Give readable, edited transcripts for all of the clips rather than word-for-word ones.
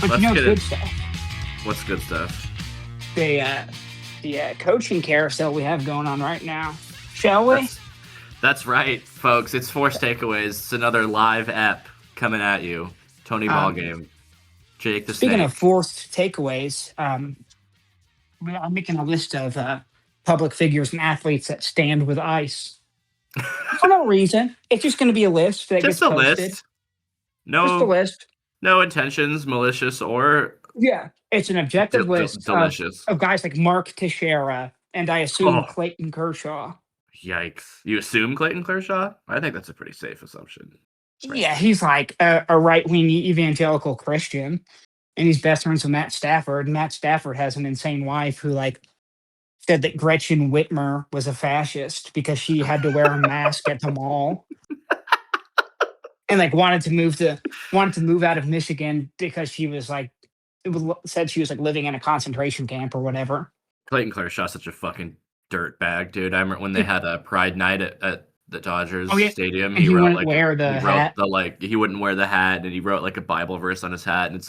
But Let's get good it. stuff. What's good stuff? The coaching carousel we have going on right now. Shall we? That's right, folks. It's Forced Takeaways. It's another live ep coming at you. Tony Ballgame. Jake the Speaking Snake. of forced takeaways, I'm making a list of public figures and athletes that stand with ICE for no reason. It's just going to be a list that Just gets a posted. list. Just a list. No intentions, malicious or Yeah, it's an objective list delicious. of guys like Mark Teixeira and I assume Clayton Kershaw. Yikes. You assume Clayton Kershaw? I think that's a pretty safe assumption. Yeah, he's like a right-wing evangelical Christian, and he's best friends with Matt Stafford. Matt Stafford has an insane wife who said that Gretchen Whitmer was a fascist because she had to wear a mask at the mall, and wanted to move out of Michigan because she was said she was living in a concentration camp or whatever. Clayton Kershaw's such a fucking dirtbag, dude. I remember when they had a Pride night at the Dodgers Stadium. And he wouldn't wear the hat. He wouldn't wear the hat, and he wrote a Bible verse on his hat, and it's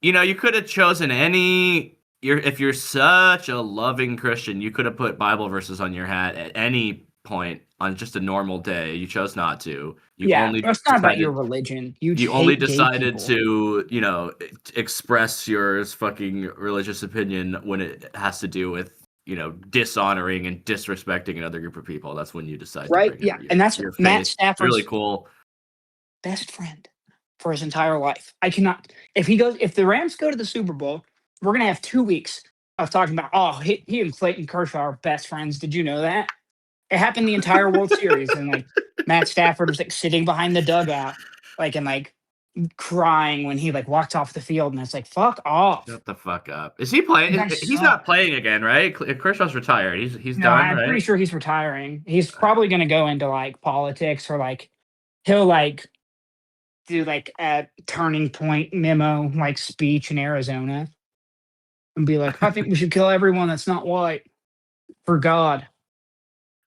you could have chosen if you're such a loving Christian, you could have put Bible verses on your hat at any point on just a normal day. You chose not to. It's not about your religion. You only decided to, express your fucking religious opinion when it has to do with, dishonoring and disrespecting another group of people. That's when you decide. Right. And that's Matt Stafford's really cool best friend for his entire life. I cannot. If the Rams go to the Super Bowl, we're gonna have 2 weeks of talking about he and Clayton Kershaw are best friends. Did you know that? It happened the entire World Series, and Matt Stafford was sitting behind the dugout, and crying when he walked off the field, and it's fuck off. Shut the fuck up. Is he playing? He's not playing again, right? Kershaw's retired. He's done. I'm pretty sure he's retiring. He's probably gonna go into politics, or he'll do a turning point memo speech in Arizona and be I think we should kill everyone that's not white for God.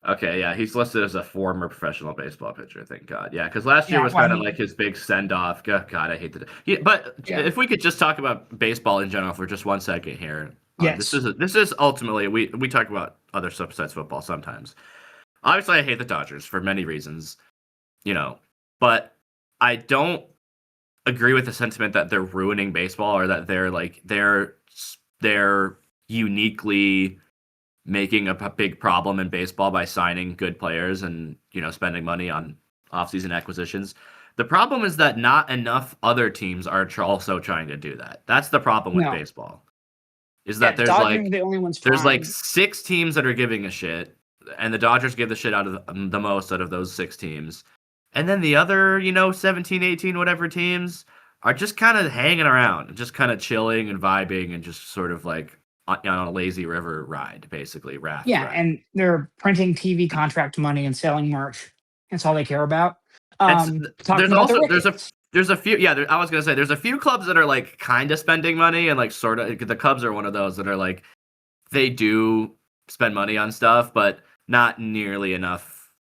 Okay, yeah, he's listed as a former professional baseball pitcher. Thank God. Yeah, because last year was kind of his big send off. God, I hate that. Yeah, but if we could just talk about baseball in general for just 1 second here. Yes. This is ultimately we talk about other stuff besides football sometimes. Obviously, I hate the Dodgers for many reasons, but I don't agree with the sentiment that they're ruining baseball or that they're uniquely making a big problem in baseball by signing good players and, spending money on offseason acquisitions. The problem is that not enough other teams are also trying to do that. That's the problem with baseball. Is that there's the only ones trying. 6 teams that are giving a shit, and the Dodgers give the shit out of the most out of those 6 teams. And then the other, 17, 18, whatever teams are just kind of hanging around, just kind of chilling and vibing and just sort of on a lazy river ride, basically. Raft. And they're printing TV contract money and selling merch. That's all they care about. There's a few. Yeah, I was gonna say there's a few clubs that are kind of spending money and sort of. The Cubs are one of those that are they do spend money on stuff, but not nearly enough.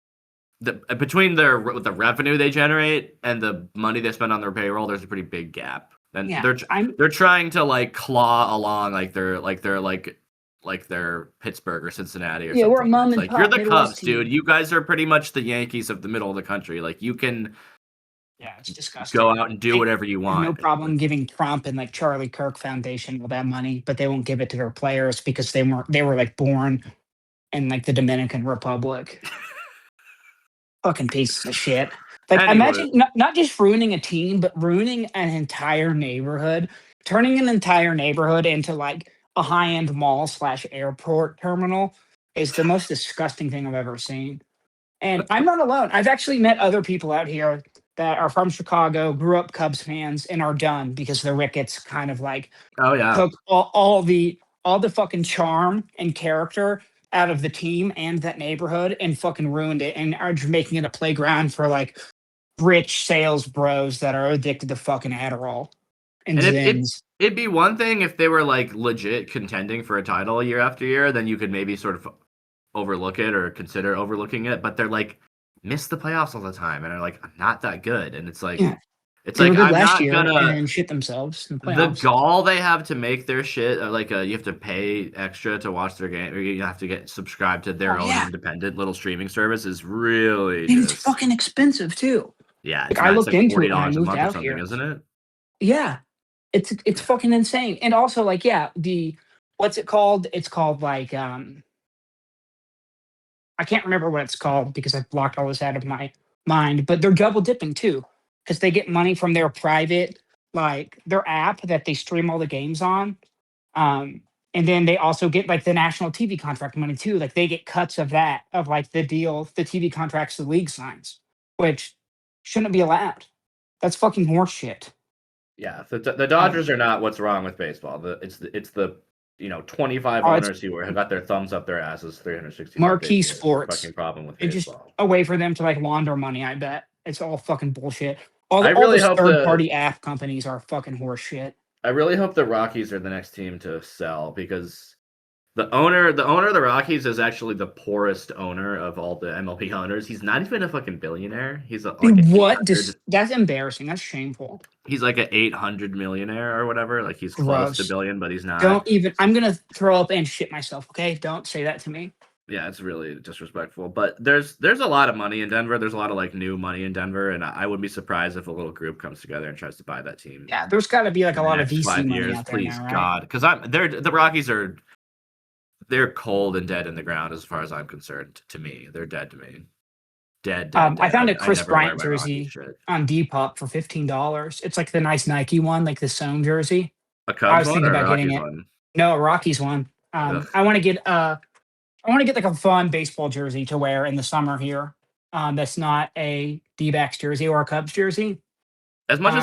Between the revenue they generate and the money they spend on their payroll, there's a pretty big gap. And they're trying to claw along they're Pittsburgh or Cincinnati or something. We're a mom and pop. You're the Cubs, dude. You guys are pretty much the Yankees of the middle of the country. You can it's disgusting. Go out and do whatever you want. No problem giving Trump and Charlie Kirk Foundation all that money, but they won't give it to their players because they were born in the Dominican Republic. Fucking pieces of shit. Imagine not just ruining a team, but ruining an entire neighborhood, turning an entire neighborhood into a high-end mall / airport terminal is the most disgusting thing I've ever seen. And I'm not alone. I've actually met other people out here that are from Chicago, grew up Cubs fans, and are done because the Ricketts kind of took all the fucking charm and character out of the team and that neighborhood and fucking ruined it and are making it a playground for rich sales bros that are addicted to fucking Adderall and Zins. It'd be one thing if they were legit contending for a title year after year, then you could maybe sort of overlook it or consider overlooking it. But they're miss the playoffs all the time and are not that good. And it's It's They were like good I'm last not year and gonna. then shit themselves in the The playoffs. gall they have to make their shit you have to pay extra to watch their game, or you have to get subscribed to their Oh own yeah, independent little streaming service is really and it's just fucking expensive too. yeah. Like It's I not. It's looked like into forty it when I dollars a moved month or out something, here. isn't it? Yeah, it's Yeah. fucking insane. And also like yeah, the what's it called? It's called like I can't remember what it's called because I've blocked all this out of my mind, but they're double dipping too because they get money from their private, like their app that they stream all the games on. Um, and then they also get like the national TV contract money too. Like they get cuts of that, of like the deal, the TV contracts the league signs, which shouldn't be allowed. That's fucking horseshit. Yeah, the Um, Dodgers are not what's wrong with baseball. It's the 25 oh, it's owners who have got their thumbs up their asses 365 days marquee a year. It's the sports. fucking problem with It's just baseball. a way for them to like launder money. I bet it's all fucking bullshit. I All really those hope third the party app companies are fucking horseshit. I really hope the Rockies are the next team to sell because the owner of the Rockies is actually the poorest owner of all the MLB owners. He's not even a fucking billionaire. Like an Dude, what? 800. That's embarrassing. That's shameful. He's like an 800 millionaire or whatever. Like he's close to Gross. billion, but he's not. Don't even. I'm gonna throw up and shit myself. Okay, don't say that to me. Yeah, it's really disrespectful. But there's a lot of money in Denver. There's a lot of like new money in Denver, and I wouldn't be surprised if a little group comes together and tries to buy that team Yeah, there's got to be like a in the lot of next VC five money years. out there Please, now, right? God, because the Rockies are they're cold and dead in the ground as far as I'm concerned. To me, they're dead to me. Dead, dead, I dead. found a I Chris never wear Bryant my Rockies jersey shit. on Depop for $15. It's like the nice Nike one, like the sewn jersey. A I Cubs was one thinking or a about getting Rockies it. one? No, a Rockies one. Ugh. I want to get like a fun baseball jersey to wear in the summer here. That's not a D-backs jersey or a Cubs jersey. As much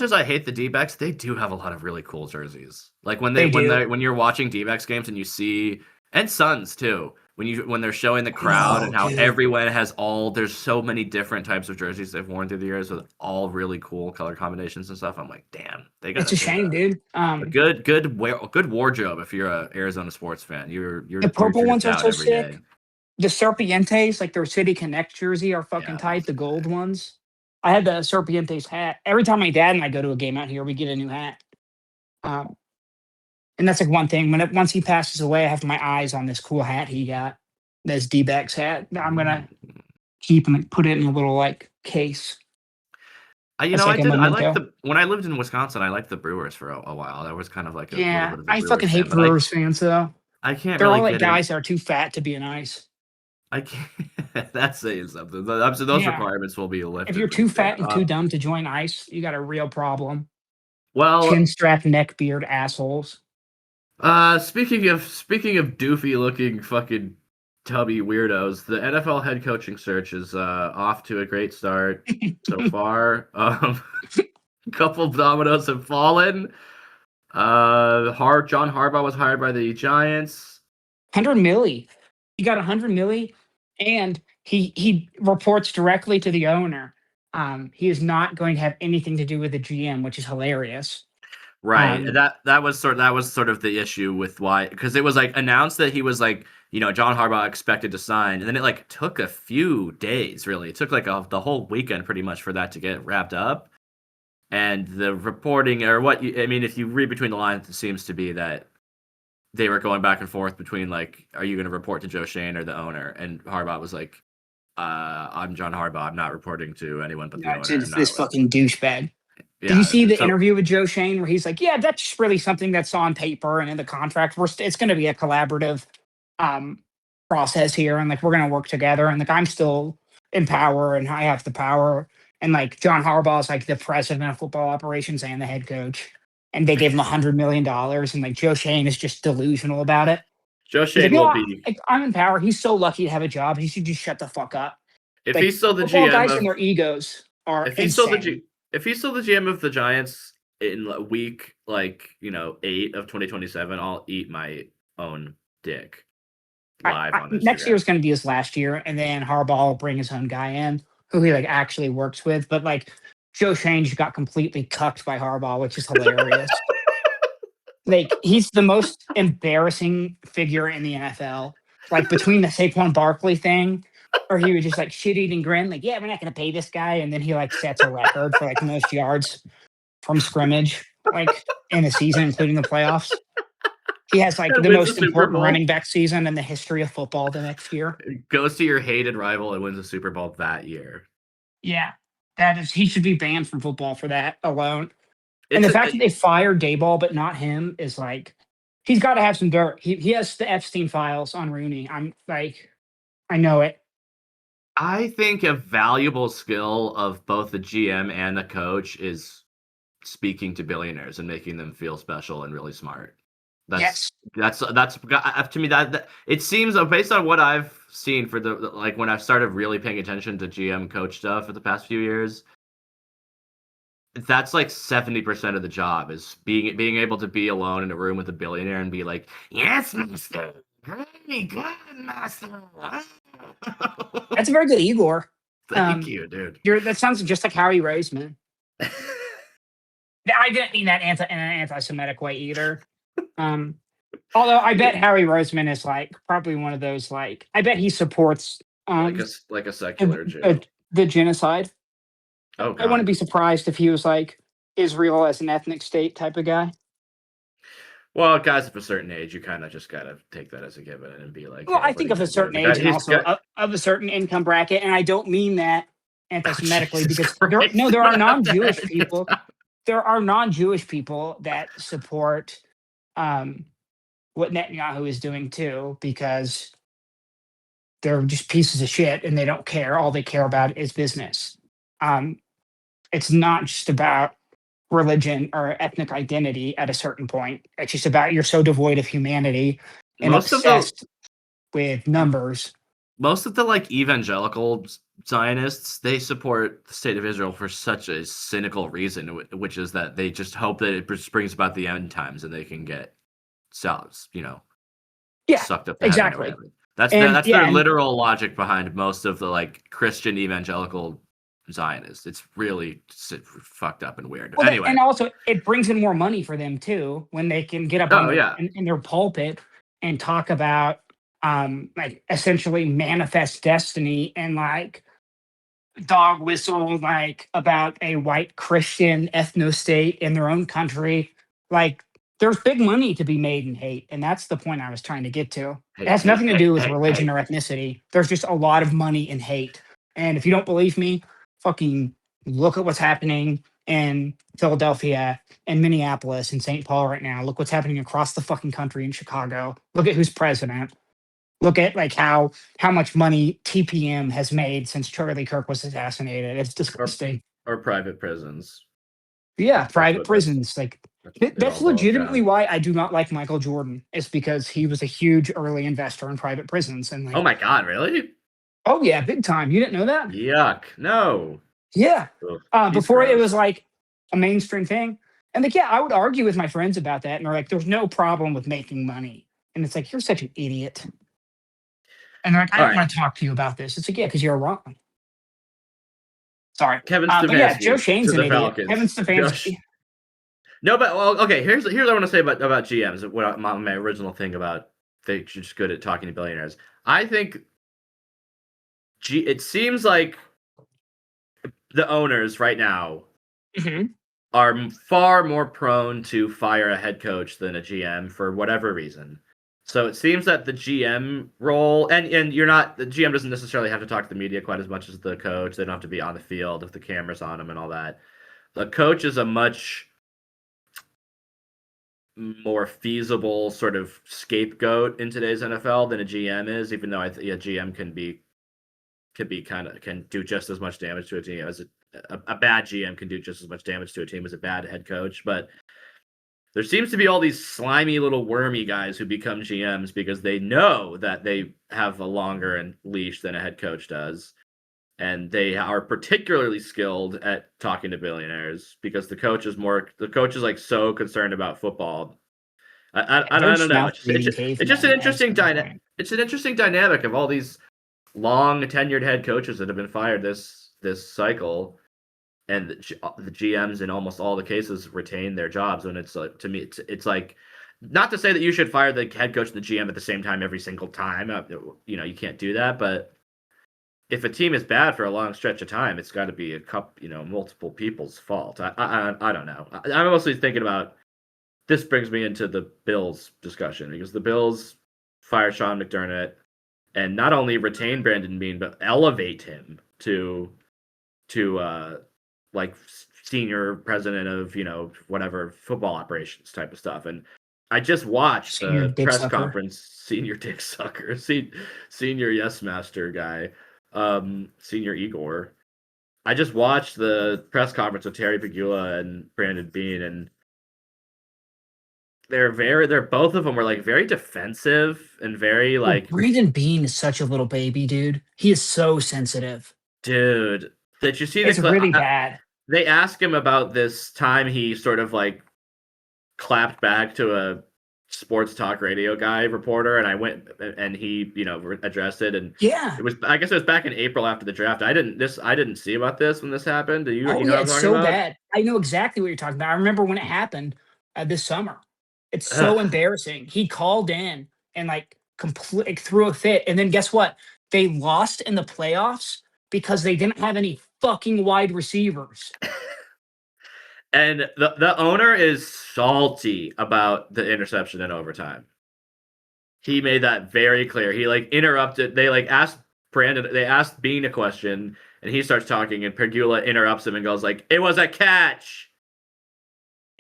as I hate the D-backs, they do have a lot of really cool jerseys. Like They do. when you're watching D-backs games and you see and Suns too. When they're showing the crowd and Oh, how dude. everyone has there's so many different types of jerseys they've worn through the years with all really cool color combinations and stuff. I'm like, damn, It's a they got shame, dude. a good wardrobe if you're a Arizona sports fan. You're The purple ones dressed are out so every day. sick. The Serpientes, like their City Connect jersey, are fucking Yeah, tight. those The are gold sick. ones. I had the Serpientes hat. Every time my dad and I go to a game out here, we get a new hat. Um, and that's like one thing. Once he passes away, I have my eyes on this cool hat he got. This D-backs hat. That I'm gonna keep and like, put it in a little like case. That's I like a did. I liked memento. when I lived in Wisconsin. I liked the Brewers for a while. I was kind of like a little Yeah, bit of a I fucking Brewers fan, hate but Brewers fans though. I can't They're really all like get in. guys that are too fat to be nice. I can't. That's saying something. So those Yeah. requirements will be If lifted you're pretty too soon. fat and too dumb to join ICE, you got a real problem. Chin Well, strap, neck beard, assholes. speaking of doofy looking fucking tubby weirdos, the NFL head coaching search is off to a great start so far. A couple of dominoes have fallen. John Harbaugh was hired by the Giants. 100 milli. He got 100 milli, and he reports directly to the owner. He is not going to have anything to do with the GM, which is hilarious. Right. Um, That was sort of the issue with why, because it was like announced that he was like, John Harbaugh expected to sign, and then it like took a few days, really. It took like the whole weekend pretty much for that to get wrapped up. And the reporting, or if you read between the lines, it seems to be that they were going back and forth between like, are you going to report to Joe Shane or the owner? And Harbaugh was like, I'm John Harbaugh. I'm not reporting to anyone but the no, owner. I'm this not. fucking douchebag. Did you Yeah. see the So interview with Joe Shane where he's like, "Yeah, that's just really something that's on paper and in the contract. It's going to be a collaborative um, process here, and like we're going to work together. And like I'm still in power, and I have the power. And like John Harbaugh is like the president of football operations and the head coach, and they gave him $100 million, and like Joe Shane is just delusional about it. Joe He's like, Shane "No, will be like, I'm in power. He's so lucky to have a job. He should just shut the fuck up." if Like he's still the football GM guys and of their egos are if he's still the insane. G if he's still the GM of the Giants in week 8 of 2027, I'll eat my own dick live on Next year Instagram. is going to be his last year, and then Harbaugh will bring his own guy in who he like actually works with. But like Joe Shane just got completely cucked by Harbaugh, which is hilarious. Like he's the most embarrassing figure in the NFL. Like between the Saquon Barkley thing, Or he would just like shit-eating grin, like, yeah, we're not going to pay this guy. And then he like sets a record for like most yards from scrimmage, like in a season, including the playoffs. He has like And the wins the most Super important Bowl. running back season in the history of football the next year. Goes to your hated rival and wins the Super Bowl that year. Yeah. He should be banned from football for that alone. And It's the a, fact that they fired Dayball but not him is like, he's got to have some dirt. He has the Epstein files on Rooney. I'm like, I know it. I think a valuable skill of both the GM and the coach is speaking to billionaires and making them feel special and really smart. Yes. That's to me that it seems based on what I've seen for the like when I've started really paying attention to GM coach stuff for the past few years. That's like 70% of the job is being able to be alone in a room with a billionaire and be like, yes, master, very good, master. That's a very good Igor. Thank you, dude. That sounds just like Harry Roseman. I didn't mean that in an anti-Semitic way either. Although I bet Harry Roseman is like probably one of those like I bet he supports like a secular Jew. The genocide. Oh, God. I wouldn't be surprised if he was like Israel as an ethnic state type of guy. Well, guys of a certain age, you kind of just gotta take that as a given and be like. Well, hey, I think of a certain age and also of a certain income bracket, and I don't mean that anti-Semitically because there are non-Jewish people. There are non-Jewish people that support what Netanyahu is doing too, because they're just pieces of shit and they don't care. All they care about is business. It's not just about religion or ethnic identity at a certain point. It's just about you're so devoid of humanity and obsessed with numbers. Most of the like evangelical Zionists, they support the state of Israel for such a cynical reason, which is that they just hope that it brings about the end times and they can get selves, sucked up. Exactly. That's their literal logic behind most of the like Christian evangelical Zionists. It's really fucked up and weird. Well, anyway, and also it brings in more money for them too when they can get up in their pulpit and talk about like essentially manifest destiny and like dog whistle like about a white Christian ethno state in their own country. Like there's big money to be made in hate, and that's the point I was trying to get to. It has nothing to do with religion or ethnicity. There's just a lot of money in hate. And if you don't believe me, fucking look at what's happening in Philadelphia and Minneapolis and St. Paul right now. Look what's happening across the fucking country in Chicago. Look at who's president. Look at like how much money TPM has made since Charlie Kirk was assassinated. It's disgusting. Or private prisons. Yeah, private prisons. Like that's legitimately why I do not like Michael Jordan. It's because he was a huge early investor in private prisons. And like, oh my God, really? Oh yeah, big time. You didn't know that? Yuck. No. Yeah. Before it was like a mainstream thing. And like, yeah, I would argue with my friends about that. And they're like, there's no problem with making money. And it's like, you're such an idiot. And they're like, I don't want to talk to you about this. It's like, yeah, because you're wrong. Sorry. Kevin Stefanski. But yeah, Joe Shane's an idiot. Falcons. Kevin Stefanski. No, but okay, here's what I want to say about GMs. What my original thing about they're just good at talking to billionaires. I think it seems like the owners right now are far more prone to fire a head coach than a GM for whatever reason. So it seems that the GM role, and the GM doesn't necessarily have to talk to the media quite as much as the coach. They don't have to be on the field if the camera's on them and all that. The coach is a much more feasible sort of scapegoat in today's NFL than a GM is, even though a GM can do just as much damage to a team as a bad GM can do just as much damage to a team as a bad head coach. But there seems to be all these slimy little wormy guys who become GMs because they know that they have a longer leash than a head coach does. And they are particularly skilled at talking to billionaires because the coach is like so concerned about football. I don't know. It's just an interesting dynamic. It's an interesting dynamic of all these long tenured head coaches that have been fired this cycle, and the GMs in almost all the cases retain their jobs. And it's like, to me, it's like, not to say that you should fire the head coach and the GM at the same time every single time. You can't do that, but if a team is bad for a long stretch of time, it's got to be multiple people's fault. I don't know. I'm mostly thinking about this. Brings me into the Bills discussion because the Bills fire Sean McDermott and not only retain Brandon Beane but elevate him to like senior president of whatever football operations type of stuff. And I just watched Senior the dick press sucker. conference. Senior dick sucker, senior yes master guy, senior Igor. I just watched the press conference with Terry Pegula and Brandon Beane, and they're both of them were like very defensive and very like. Brandon Beane is such a little baby, dude. He is so sensitive. Dude, did you see It's the clip? really bad. They asked him about this time he sort of like clapped back to a sports talk radio guy reporter, and I went and he addressed it, and Yeah, I guess it was back in April after the draft. I didn't see about this when this happened. Do you? oh You know yeah, what I'm it's talking so about? bad. I know exactly what you're talking about. I remember when it happened this summer. It's so Ugh. embarrassing. He called in and like completely threw a fit, and then guess what? They lost in the playoffs because they didn't have any fucking wide receivers. And the owner is salty about the interception in overtime. He made that very clear. He like interrupted. They like asked Brandon. They asked Bean a question, and he starts talking, and Pegula interrupts him and goes like, "It was a catch."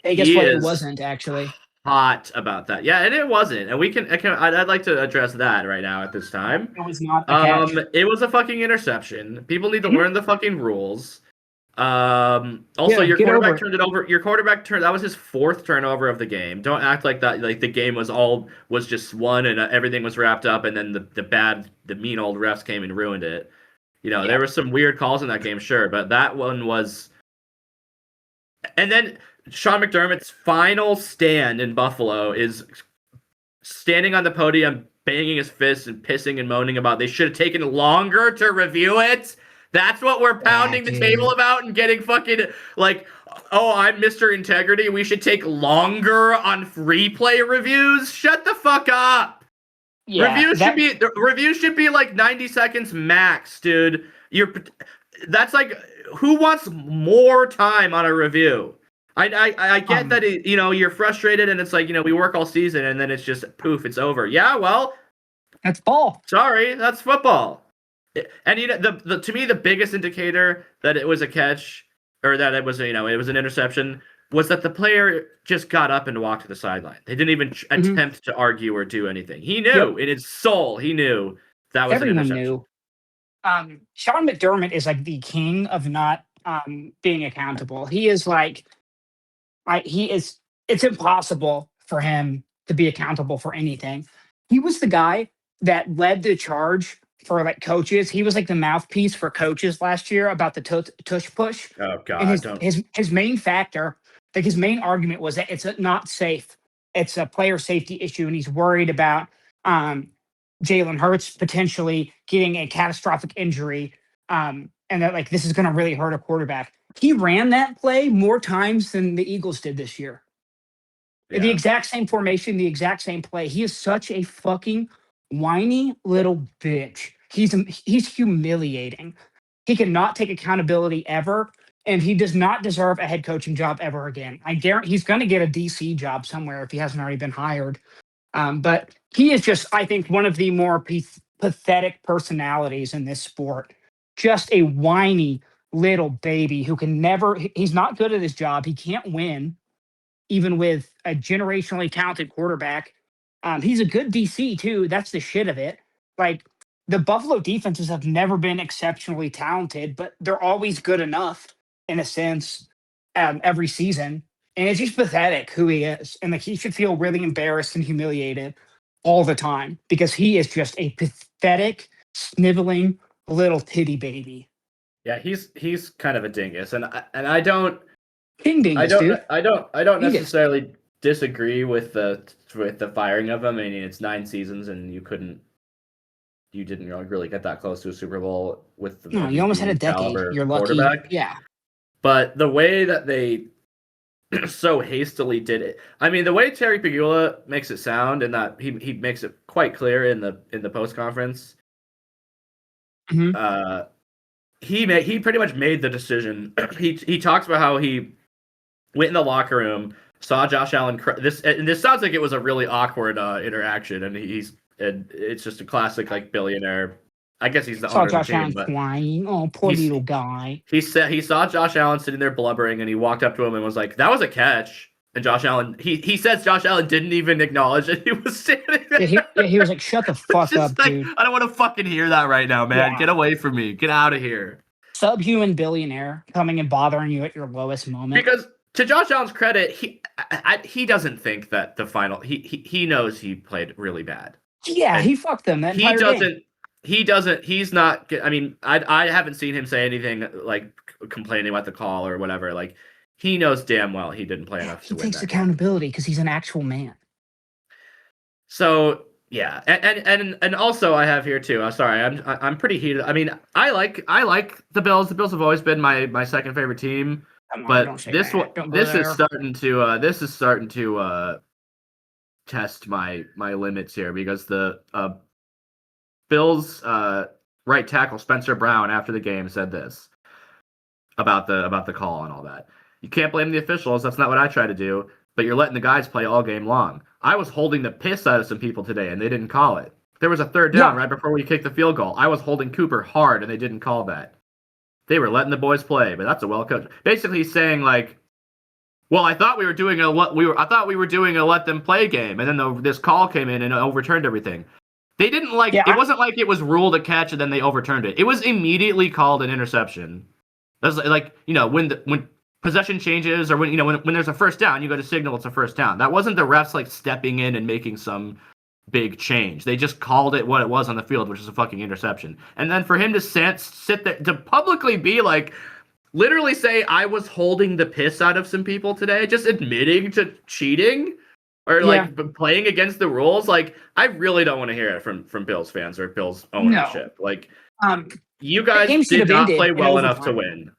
Hey, guess He what? It is wasn't actually. hot about that. Yeah, and it wasn't. And I'd like to address that right now at this time. It was not a catch. It was a fucking interception. People need to Mhm. learn the fucking rules. Also, Yeah, your get over quarterback it. turned it over. Your quarterback turned that was his fourth turnover of the game. Don't act like that. Like the game was just one and everything was wrapped up, and then the mean old refs came and ruined it. Yeah. There were some weird calls in that game, sure, but that one was. And then Sean McDermott's final stand in Buffalo is standing on the podium, banging his fists and pissing and moaning about they should have taken longer to review it. That's what we're pounding the table about and getting fucking like, oh, I'm Mr. Integrity. We should take longer on replay reviews. Shut the fuck up. Yeah, Reviews should be like 90 seconds max, dude. That's like who wants more time on a review? I get that you're frustrated and it's like we work all season and then it's just poof, it's over. Yeah, well, that's ball. Sorry, that's football. And to me the biggest indicator that it was a catch or that it was it was an interception was that the player just got up and walked to the sideline. They didn't even attempt to argue or do anything. He knew in his soul. He knew that was Everyone an interception. knew. Sean McDermott is like the king of not being accountable. He is like, it's impossible for him to be accountable for anything. He was the guy that led the charge for like coaches. He was like the mouthpiece for coaches last year about the tush push. Oh God! And his main factor, like his main argument was that it's not safe. It's a player safety issue, and he's worried about Jalen Hurts potentially getting a catastrophic injury, and that like this is going to really hurt a quarterback. He ran that play more times than the Eagles did this year. Yeah. The exact same formation, the exact same play. He is such a fucking whiny little bitch. He's humiliating. He cannot take accountability ever, and he does not deserve a head coaching job ever again. I guarantee he's going to get a DC job somewhere if he hasn't already been hired. But he is just, I think, one of the more pathetic personalities in this sport. Just a whiny little baby who can never. He's not good at his job. He can't win, even with a generationally talented quarterback. He's a good DC too. That's the shit of it. Like the Buffalo defenses have never been exceptionally talented, but they're always good enough in a sense every season. And it's just pathetic who he is. And like he should feel really embarrassed and humiliated all the time because he is just a pathetic, sniveling little titty baby. Yeah, he's kind of a dingus, and I don't. King dingus, dude. I don't necessarily disagree with the firing of him. I mean, it's 9 seasons, and you didn't really get that close to a Super Bowl with the no, you almost had a decade. You're lucky. Yeah. But the way that they so hastily did it, I mean, the way Terry Pegula makes it sound, and that he makes it quite clear in the post conference, Mhm. He pretty much made the decision. He talks about how he went in the locker room, saw Josh Allen. This sounds like it was a really awkward interaction, and it's just a classic like billionaire. I guess he's the Saw owner of the Josh team, Allen but crying. Oh, poor he's little guy. he saw Josh Allen sitting there blubbering, and he walked up to him and was like, "That was a catch." And Josh Allen, he says Josh Allen didn't even acknowledge it. He was standing there. He was like, "Shut the fuck up, like, dude." I don't want to fucking hear that right now, man. Yeah. Get away from me. Get out of here. Subhuman billionaire coming and bothering you at your lowest moment. Because to Josh Allen's credit, he doesn't think that the final. He knows he played really bad. Yeah, And he fucked them that entire game. He doesn't. He's not. I mean, I haven't seen him say anything like complaining about the call or whatever. Like he knows damn well he didn't play enough to He win. takes accountability because he's an actual man. So yeah, and also I have here too. I'm pretty heated. I mean, I like the Bills. The Bills have always been my second favorite team. But this is starting to test my limits here, because the Bills right tackle Spencer Brown after the game said this about the call and all that. You can't blame the officials. That's not what I try to do. But you're letting the guys play all game long. I was holding the piss out of some people today, and they didn't call it. There was a third down right before we kicked the field goal. I was holding Cooper hard, and they didn't call that. They were letting the boys play, but that's a well coached. Basically, he's saying like, "Well, I thought we were doing a let them play game, and then this call came in and overturned everything." They didn't like. It wasn't like it was ruled a catch and then they overturned it. It was immediately called an interception. That's like, when possession changes, or when there's a first down, you go to signal it's a first down. That wasn't the refs like stepping in and making some big change. They just called it what it was on the field, which is a fucking interception. And then for him to sit there to publicly be like, literally say, "I was holding the piss out of some people today," just admitting to cheating or playing against the rules. Like, I really don't want to hear it from Bills fans or Bills ownership. No. Like, you guys did not play well enough to win.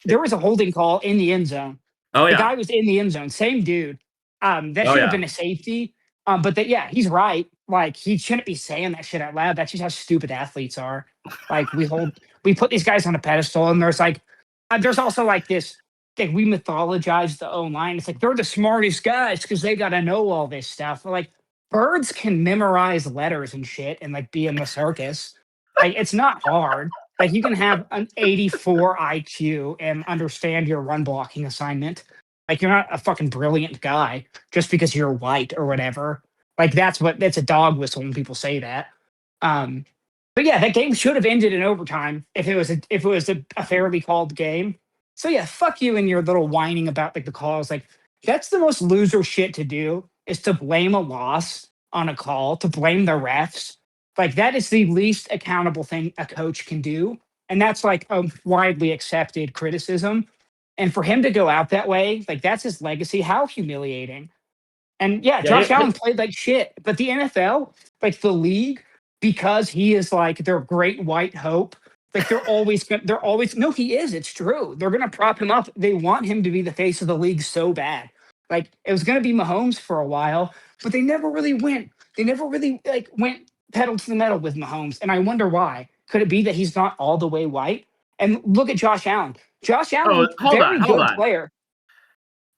There was a holding call in the end zone. Oh yeah, the guy was in the end zone. Same dude. That should have been a safety. But he's right. Like, he shouldn't be saying that shit out loud. That's just how stupid athletes are. Like, we put these guys on a pedestal, and there's also like this. Like, we mythologize the O-line. It's like they're the smartest guys because they got to know all this stuff. Like, birds can memorize letters and shit and like be in the circus. Like, it's not hard. Like, you can have an 84 IQ and understand your run blocking assignment. Like, you're not a fucking brilliant guy just because you're white or whatever. Like, that's a dog whistle when people say that. But yeah, that game should have ended in overtime if it was a fairly called game. So yeah, fuck you and your little whining about like the calls. Like, that's the most loser shit to do, is to blame a loss on a call, to blame the refs. Like, that is the least accountable thing a coach can do. And that's like a widely accepted criticism. And for him to go out that way, like, that's his legacy. How humiliating. And yeah, Josh Allen played like shit. But the NFL, like the league, because he is like their great white hope, like no, he is. It's true. They're going to prop him up. They want him to be the face of the league so bad. Like, it was going to be Mahomes for a while, but they never really went. They never really went pedal to the metal with Mahomes. And I wonder why. Could it be that he's not all the way white? And look at Josh Allen. Josh Allen, very good player.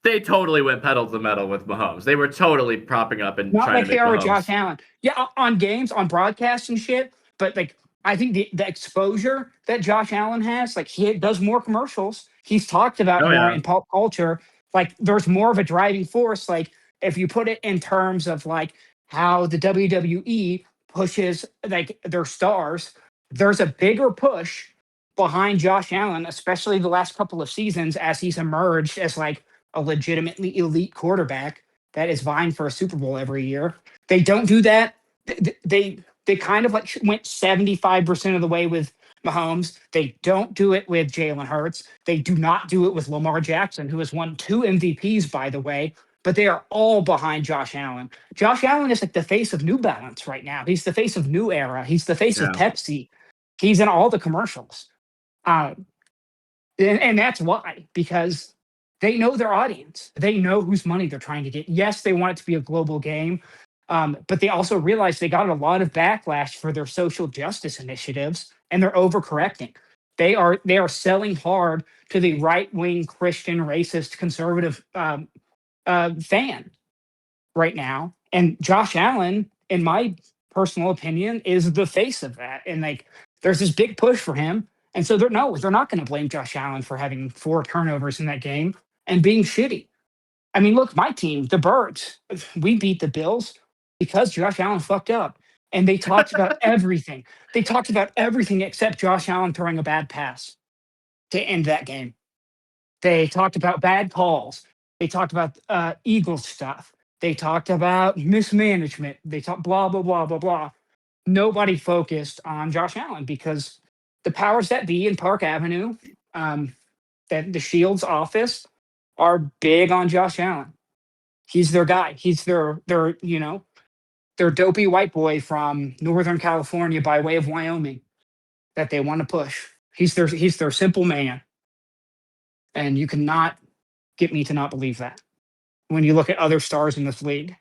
They totally went pedal to the metal with Mahomes. They were totally propping up and not trying like to make they are Mahomes. With Josh Allen. Yeah, on games, on broadcasts and shit. But like, I think the exposure that Josh Allen has, like, he does more commercials. He's talked about more in pop culture. Like, there's more of a driving force. Like, if you put it in terms of like how the WWE pushes like their stars, there's a bigger push behind Josh Allen, especially the last couple of seasons, as he's emerged as like a legitimately elite quarterback that is vying for a Super Bowl every year. They don't do that. They kind of like went 75% of the way with Mahomes. They don't do it with Jalen Hurts. They do not do it with Lamar Jackson, who has won 2 MVPs, by the way. But they are all behind Josh Allen. Josh Allen is like the face of New Balance right now. He's the face of New Era. He's the face of Pepsi. He's in all the commercials. And that's why, because they know their audience. They know whose money they're trying to get. Yes, they want it to be a global game. But they also realized they got a lot of backlash for their social justice initiatives, and they're overcorrecting. They are selling hard to the right wing Christian racist conservative fan right now. And Josh Allen, in my personal opinion, is the face of that. And like, there's this big push for him. And so they're not going to blame Josh Allen for having 4 turnovers in that game and being shitty. I mean, look, my team, the Birds, we beat the Bills because Josh Allen fucked up. And they talked about everything. They talked about everything except Josh Allen throwing a bad pass to end that game. They talked about bad calls. They talked about Eagles stuff. They talked about mismanagement. They talked blah, blah, blah, blah, blah. Nobody focused on Josh Allen because the powers that be in Park Avenue, that the Shields office, are big on Josh Allen. He's their guy. He's their their dopey white boy from Northern California by way of Wyoming that they want to push. He's their simple man. And you cannot get me to not believe that when you look at other stars in this league.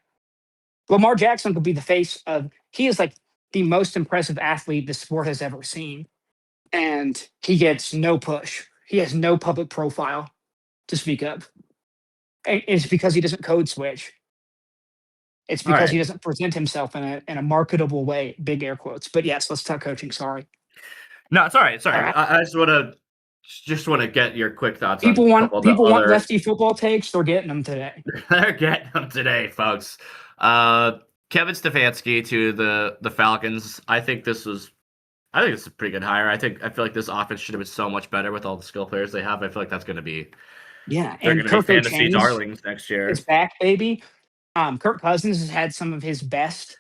Lamar Jackson could be the face of, he is like the most impressive athlete the sport has ever seen. And he gets no push. He has no public profile to speak of. And it's because he doesn't code switch. It's because he doesn't present himself in a marketable way, big air quotes. But yes, let's talk coaching. Sorry. No, it's all right. Sorry. I just want to get your quick thoughts. People want lefty football takes. They're getting them today. They're getting them today, folks. Kevin Stefanski to the Falcons. I think this is a pretty good hire. I feel like this offense should have been so much better with all the skill players they have. I feel like that's going to be they're going to be fantasy darlings next year. It's back, baby. Kirk Cousins has had some of his best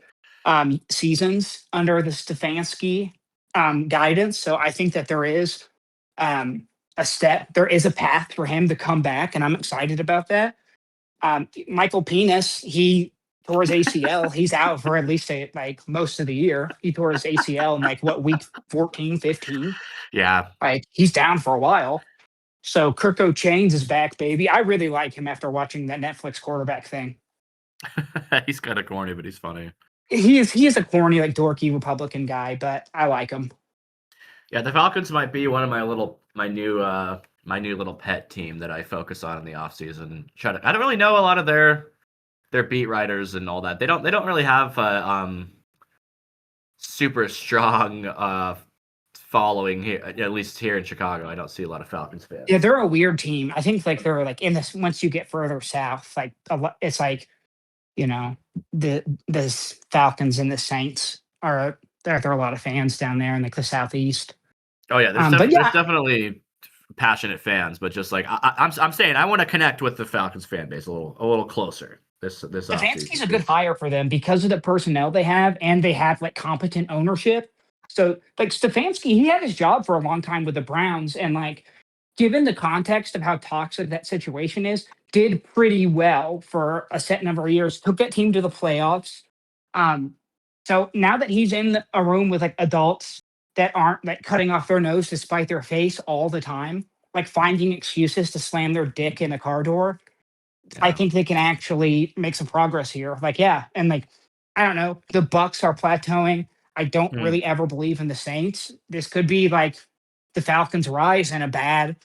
seasons under the Stefanski guidance. So I think that there is there is a path for him to come back, and I'm excited about that. Michael Penis, he tore his ACL. He's out for at least most of the year. He tore his ACL in week 14, 15. Yeah. He's down for a while. So Kirk O'Chains is back, baby. I really like him after watching that Netflix quarterback thing. He's kind of corny, but he's funny. He is a corny, dorky Republican guy, but I like him. Yeah, the Falcons might be one of my new little pet team that I focus on in the offseason. I don't really know a lot of their beat writers and all that. They don't really have super strong following here, at least here in Chicago. I don't see a lot of Falcons fans. Yeah, they're a weird team. I think they're in this, once you get further south, it's the Falcons and the Saints there are a lot of fans down there in the southeast. Oh yeah, there's definitely passionate fans, but just I'm saying, I want to connect with the Falcons fan base a little closer. Stefanski's a good hire for them because of the personnel they have, and they have competent ownership. So Stefanski, he had his job for a long time with the Browns, and given the context of how toxic that situation is, did pretty well for a set number of years, took that team to the playoffs. So now that he's in a room with adults that aren't cutting off their nose to spite their face all the time, finding excuses to slam their dick in a car door, yeah. I think they can actually make some progress here. And I don't know, the Bucks are plateauing. I don't really ever believe in the Saints. This could be the Falcons' rise in a bad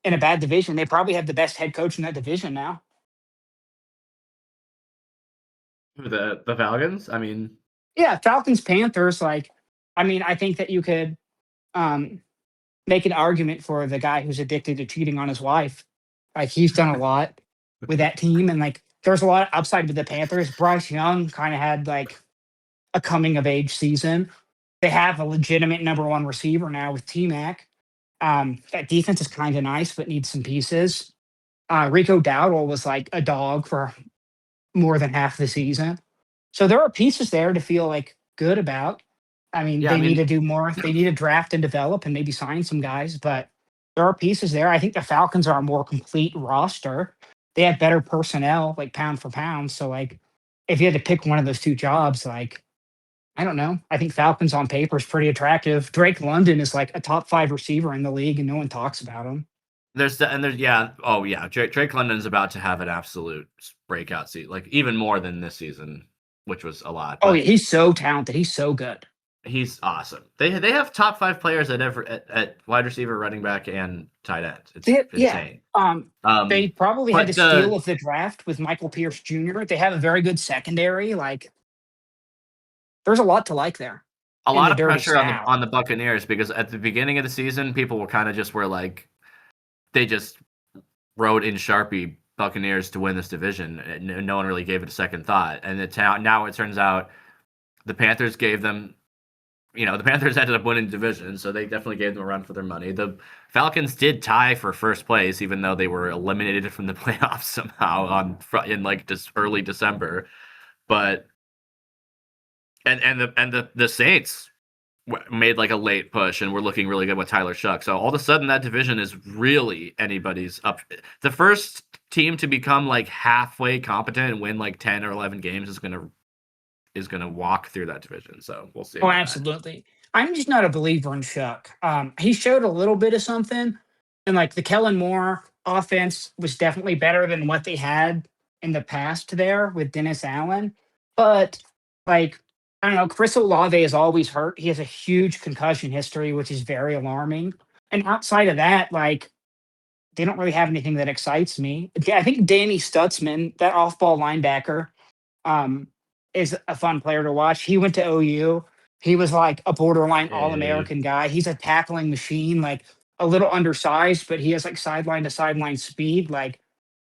division. They probably have the best head coach in that division now. The Falcons? I mean, yeah, Falcons, Panthers. I think that you could make an argument for the guy who's addicted to cheating on his wife. He's done a lot with that team, and there's a lot of upside with the Panthers. Bryce Young kind of had a coming of age season. They have a legitimate number one receiver now with T-Mac. That defense is kind of nice, but needs some pieces. Rico Dowdle was a dog for more than half the season. So there are pieces there to feel good about. They need to do more. They need to draft and develop and maybe sign some guys, but there are pieces there. I think the Falcons are a more complete roster. They have better personnel, pound for pound. So if you had to pick one of those two jobs, I don't know. I think Falcons on paper is pretty attractive. Drake London is a top 5 receiver in the league, and no one talks about him. There's Drake London's about to have an absolute breakout season, like even more than this season, which was a lot. Oh yeah, he's so talented. He's so good. He's awesome. They have top 5 players at wide receiver, running back, and tight end. It's insane. They probably had the steal of the draft with Michael Pierce Jr. They have a very good secondary. Like, there's a lot to like there. A lot of pressure on the Buccaneers, because at the beginning of the season, people were kind of they just wrote in Sharpie Buccaneers to win this division, and no one really gave it a second thought. And now it turns out the Panthers gave them. The Panthers ended up winning the division, so they definitely gave them a run for their money. The Falcons did tie for first place, even though they were eliminated from the playoffs somehow in just early December. But and the Saints made a late push and were looking really good with Tyler Shuck. So all of a sudden, that division is really anybody's up. The first team to become halfway competent and win 10 or 11 games is gonna walk through that division. So we'll see. Oh, absolutely. I'm just not a believer in Shuck. He showed a little bit of something, and the Kellen Moore offense was definitely better than what they had in the past there with Dennis Allen. But I don't know, Chris Olave is always hurt. He has a huge concussion history, which is very alarming. And outside of that, they don't really have anything that excites me. I think Danny Stutzman, that off-ball linebacker, is a fun player to watch. He went to OU. He was a borderline All-American guy. He's a tackling machine, a little undersized, but he has sideline to sideline speed.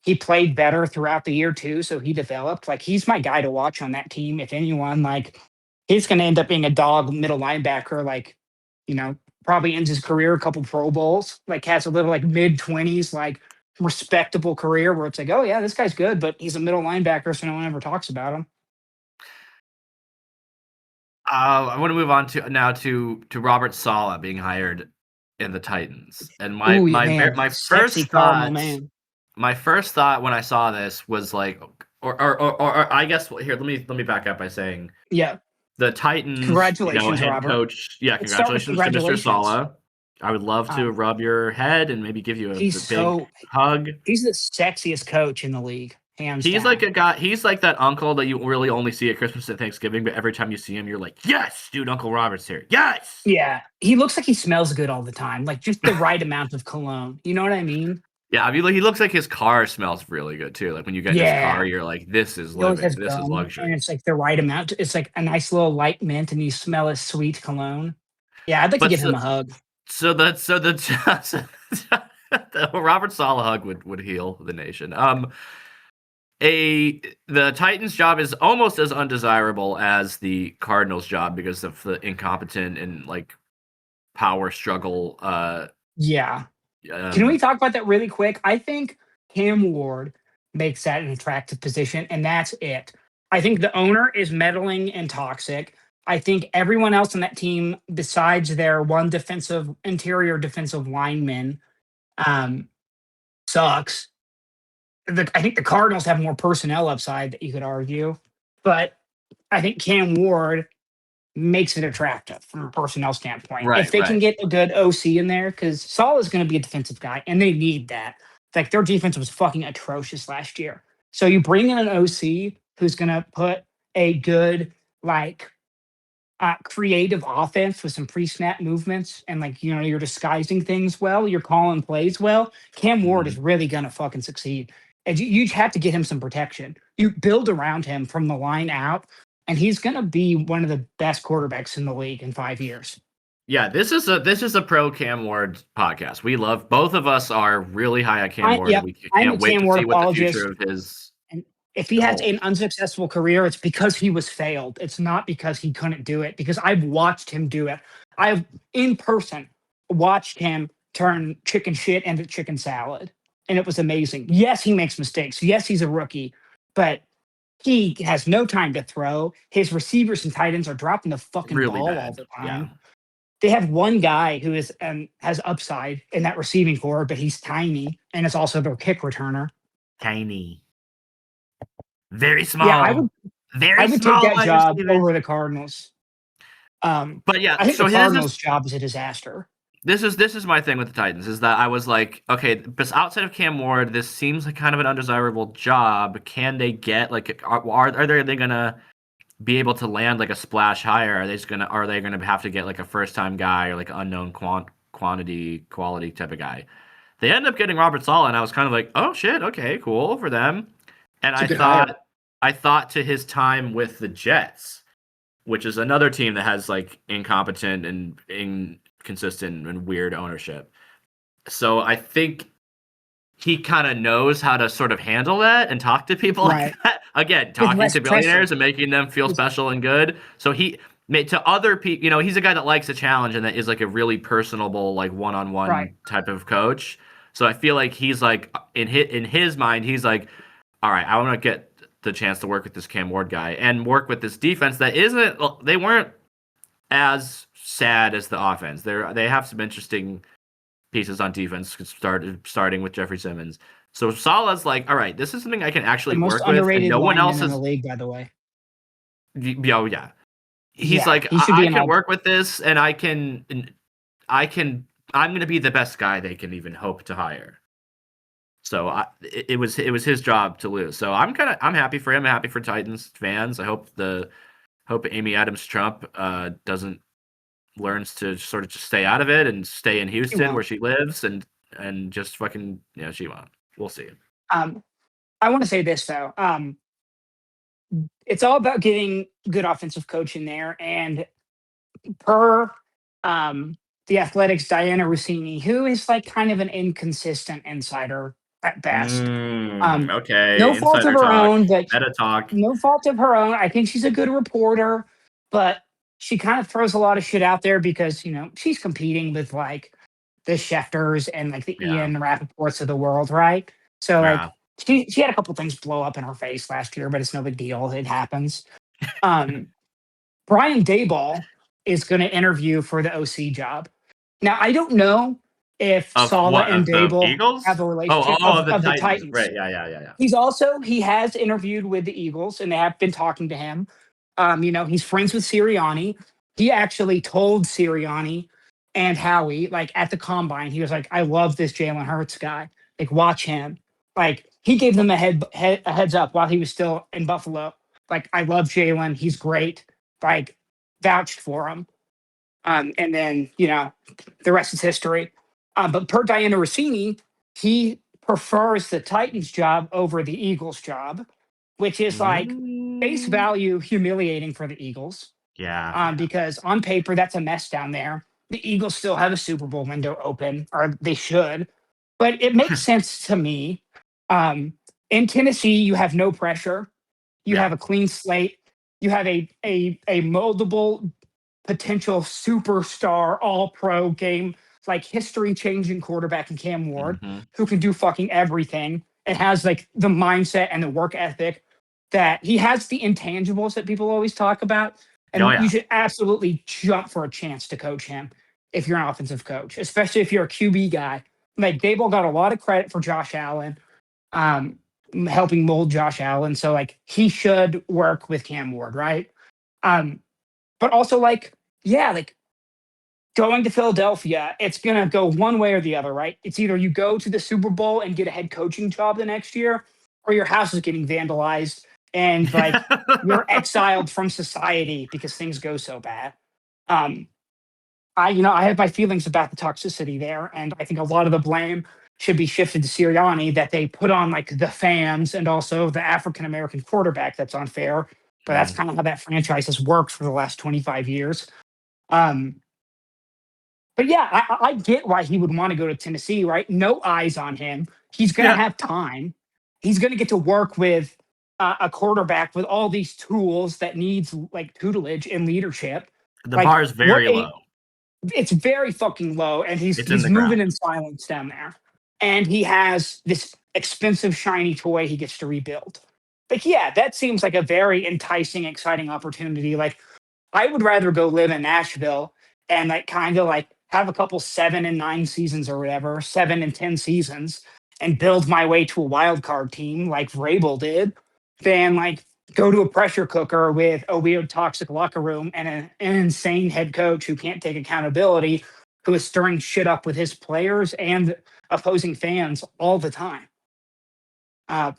He played better throughout the year too, so he developed. He's my guy to watch on that team. If anyone, he's going to end up being a dog middle linebacker. Probably ends his career a couple Pro Bowls. Has a little mid-20s respectable career where it's oh yeah, this guy's good, but he's a middle linebacker, so no one ever talks about him. I want to move on to Robert Saleh being hired in the Titans, and my first thought when I saw this was or I guess here let me back up by saying the Titans. Congratulations, head Robert. coach. Yeah, congratulations to Mr. Saleh. I would love to rub your head and maybe give you a big hug. He's the sexiest coach in the league. Hands he's down. a guy. He's that uncle that you really only see at Christmas and Thanksgiving, but every time you see him, you're yes, dude, Uncle Robert's here. Yes. Yeah, he looks like he smells good all the time, just the right amount of cologne. You know what I mean? Yeah, he looks like his car smells really good too. When you get in his car, you're this is living. This is luxury. And it's the right amount. It's a nice little light mint, and you smell his sweet cologne. Yeah, I'd like to give him a hug. So the Robert Saleh hug would heal the nation. The Titans job is almost as undesirable as the Cardinals job because of the incompetent and power struggle. Can we talk about that really quick? I think Cam Ward makes that an attractive position, and that's it. I think the owner is meddling and toxic. I think everyone else on that team, besides their one interior defensive lineman, sucks. I think the Cardinals have more personnel upside that you could argue, but I think Cam Ward makes it attractive from a personnel standpoint. If they can get a good OC in there, because Saul is going to be a defensive guy, and they need that. Their defense was fucking atrocious last year. So you bring in an OC who's going to put a good, creative offense with some pre-snap movements, and you're disguising things well, you're calling plays well. Cam Ward is really going to fucking succeed. And you have to get him some protection. You build around him from the line out, and he's going to be one of the best quarterbacks in the league in 5 years. Yeah, this is a pro Cam Ward podcast. We love, both of us are really high on Cam Ward. We can't wait to see what the future of his. And if he has an unsuccessful career, it's because he was failed. It's not because he couldn't do it, because I've watched him do it. I've in person watched him turn chicken shit into chicken salad. And it was amazing. Yes, he makes mistakes. Yes, he's a rookie, but he has no time to throw. His receivers and tight ends are dropping the fucking ball all the time. Yeah. They have one guy who has upside in that receiving core, but he's tiny, and it's also their kick returner. Tiny. Very small. Yeah, I would take that job over the Cardinals. But yeah, I think the Cardinals' job is a disaster. This is my thing with the Titans, is that I was like, okay, but outside of Cam Ward, this seems like kind of an undesirable job. Can they get like are they gonna be able to land like a splash hire? Are they gonna have to get like a first time guy or like unknown quality type of guy? They end up getting Robert Saleh, and I was kind of like, oh shit, okay, cool for them. And I thought to his time with the Jets, which is another team that has like incompetent and inconsistent and weird ownership. So I think he kind of knows how to sort of handle that and talk to people like that. Again, talking to billionaires and making them feel special and good. So he made to other people, you know, he's a guy that likes a challenge and that is like a really personable, like one-on-one type of coach. So I feel like he's like in his mind, he's like, all right, I want to get the chance to work with this Cam Ward guy and work with this defense that they weren't as sad as the offense. They have some interesting pieces on defense, starting with Jeffrey Simmons. So Saleh's like, all right, this is something I can actually work with, and no one else is in the league, by the way. Oh yeah, he's like, I can work with this, and I'm going to be the best guy they can even hope to hire. So it was his job to lose. So I'm happy for him. I'm happy for Titans fans. I hope Amy Adams Trump learns to sort of just stay out of it and stay in Houston where she lives and just fucking, you know, she won't. We'll see. I want to say this though. It's all about getting good offensive coach in there, and per the Athletics' Diana Rossini, who is like kind of an inconsistent insider at best. Okay. No fault of her own, but meta talk. No fault of her own. I think she's a good reporter, but she kind of throws a lot of shit out there because, you know, she's competing with like the Schefters and like the Ian Rappaports of the world, right? So like she had a couple things blow up in her face last year, but it's no big deal. It happens. Brian Daboll is going to interview for the OC job. Now, I don't know if Saleh and Daboll have a relationship of the Titans. Right, yeah. He has interviewed with the Eagles, and they have been talking to him. You know, he's friends with Sirianni. He actually told Sirianni and Howie, like at the combine, he was like, I love this Jalen Hurts guy. Like, watch him. Like, he gave them a heads up while he was still in Buffalo. Like, I love Jalen. He's great. Like, vouched for him. And then, you know, the rest is history. But per Diana Rossini, he prefers the Titans job over the Eagles job, which is like face value humiliating for the Eagles. Yeah. Because on paper, that's a mess down there. The Eagles still have a Super Bowl window open, or they should. But it makes sense to me. In Tennessee, you have no pressure. You have a clean slate. You have a moldable potential superstar all-pro game, like history-changing quarterback in Cam Ward, who can do fucking everything and has like the mindset and the work ethic that he has, the intangibles that people always talk about. And you should absolutely jump for a chance to coach him if you're an offensive coach, especially if you're a QB guy. Like Daboll got a lot of credit for Josh Allen, helping mold Josh Allen. So like he should work with Cam Ward, right? But also like going to Philadelphia, it's going to go one way or the other, right? It's either you go to the Super Bowl and get a head coaching job the next year, or your house is getting vandalized and like you're exiled from society because things go so bad. I have my feelings about the toxicity there, and I think a lot of the blame should be shifted to Sirianni, that they put on like the fans and also the African-American quarterback. That's unfair, but that's kind of how that franchise has worked for the last 25 years. But yeah, I get why he would want to go to Tennessee, right? No eyes on him. He's going to have time. He's going to get to work with a quarterback with all these tools that needs like tutelage and leadership. The bar is very low. It's very fucking low, and he's moving in silence down there. And he has this expensive, shiny toy he gets to rebuild. Like, yeah, that seems like a very enticing, exciting opportunity. Like, I would rather go live in Nashville and like kind of like have a couple 7 and 9 seasons or whatever, 7 and 10 seasons, and build my way to a wild card team like Vrabel did, than like go to a pressure cooker with a weird toxic locker room and an insane head coach who can't take accountability, who is stirring shit up with his players and opposing fans all the time.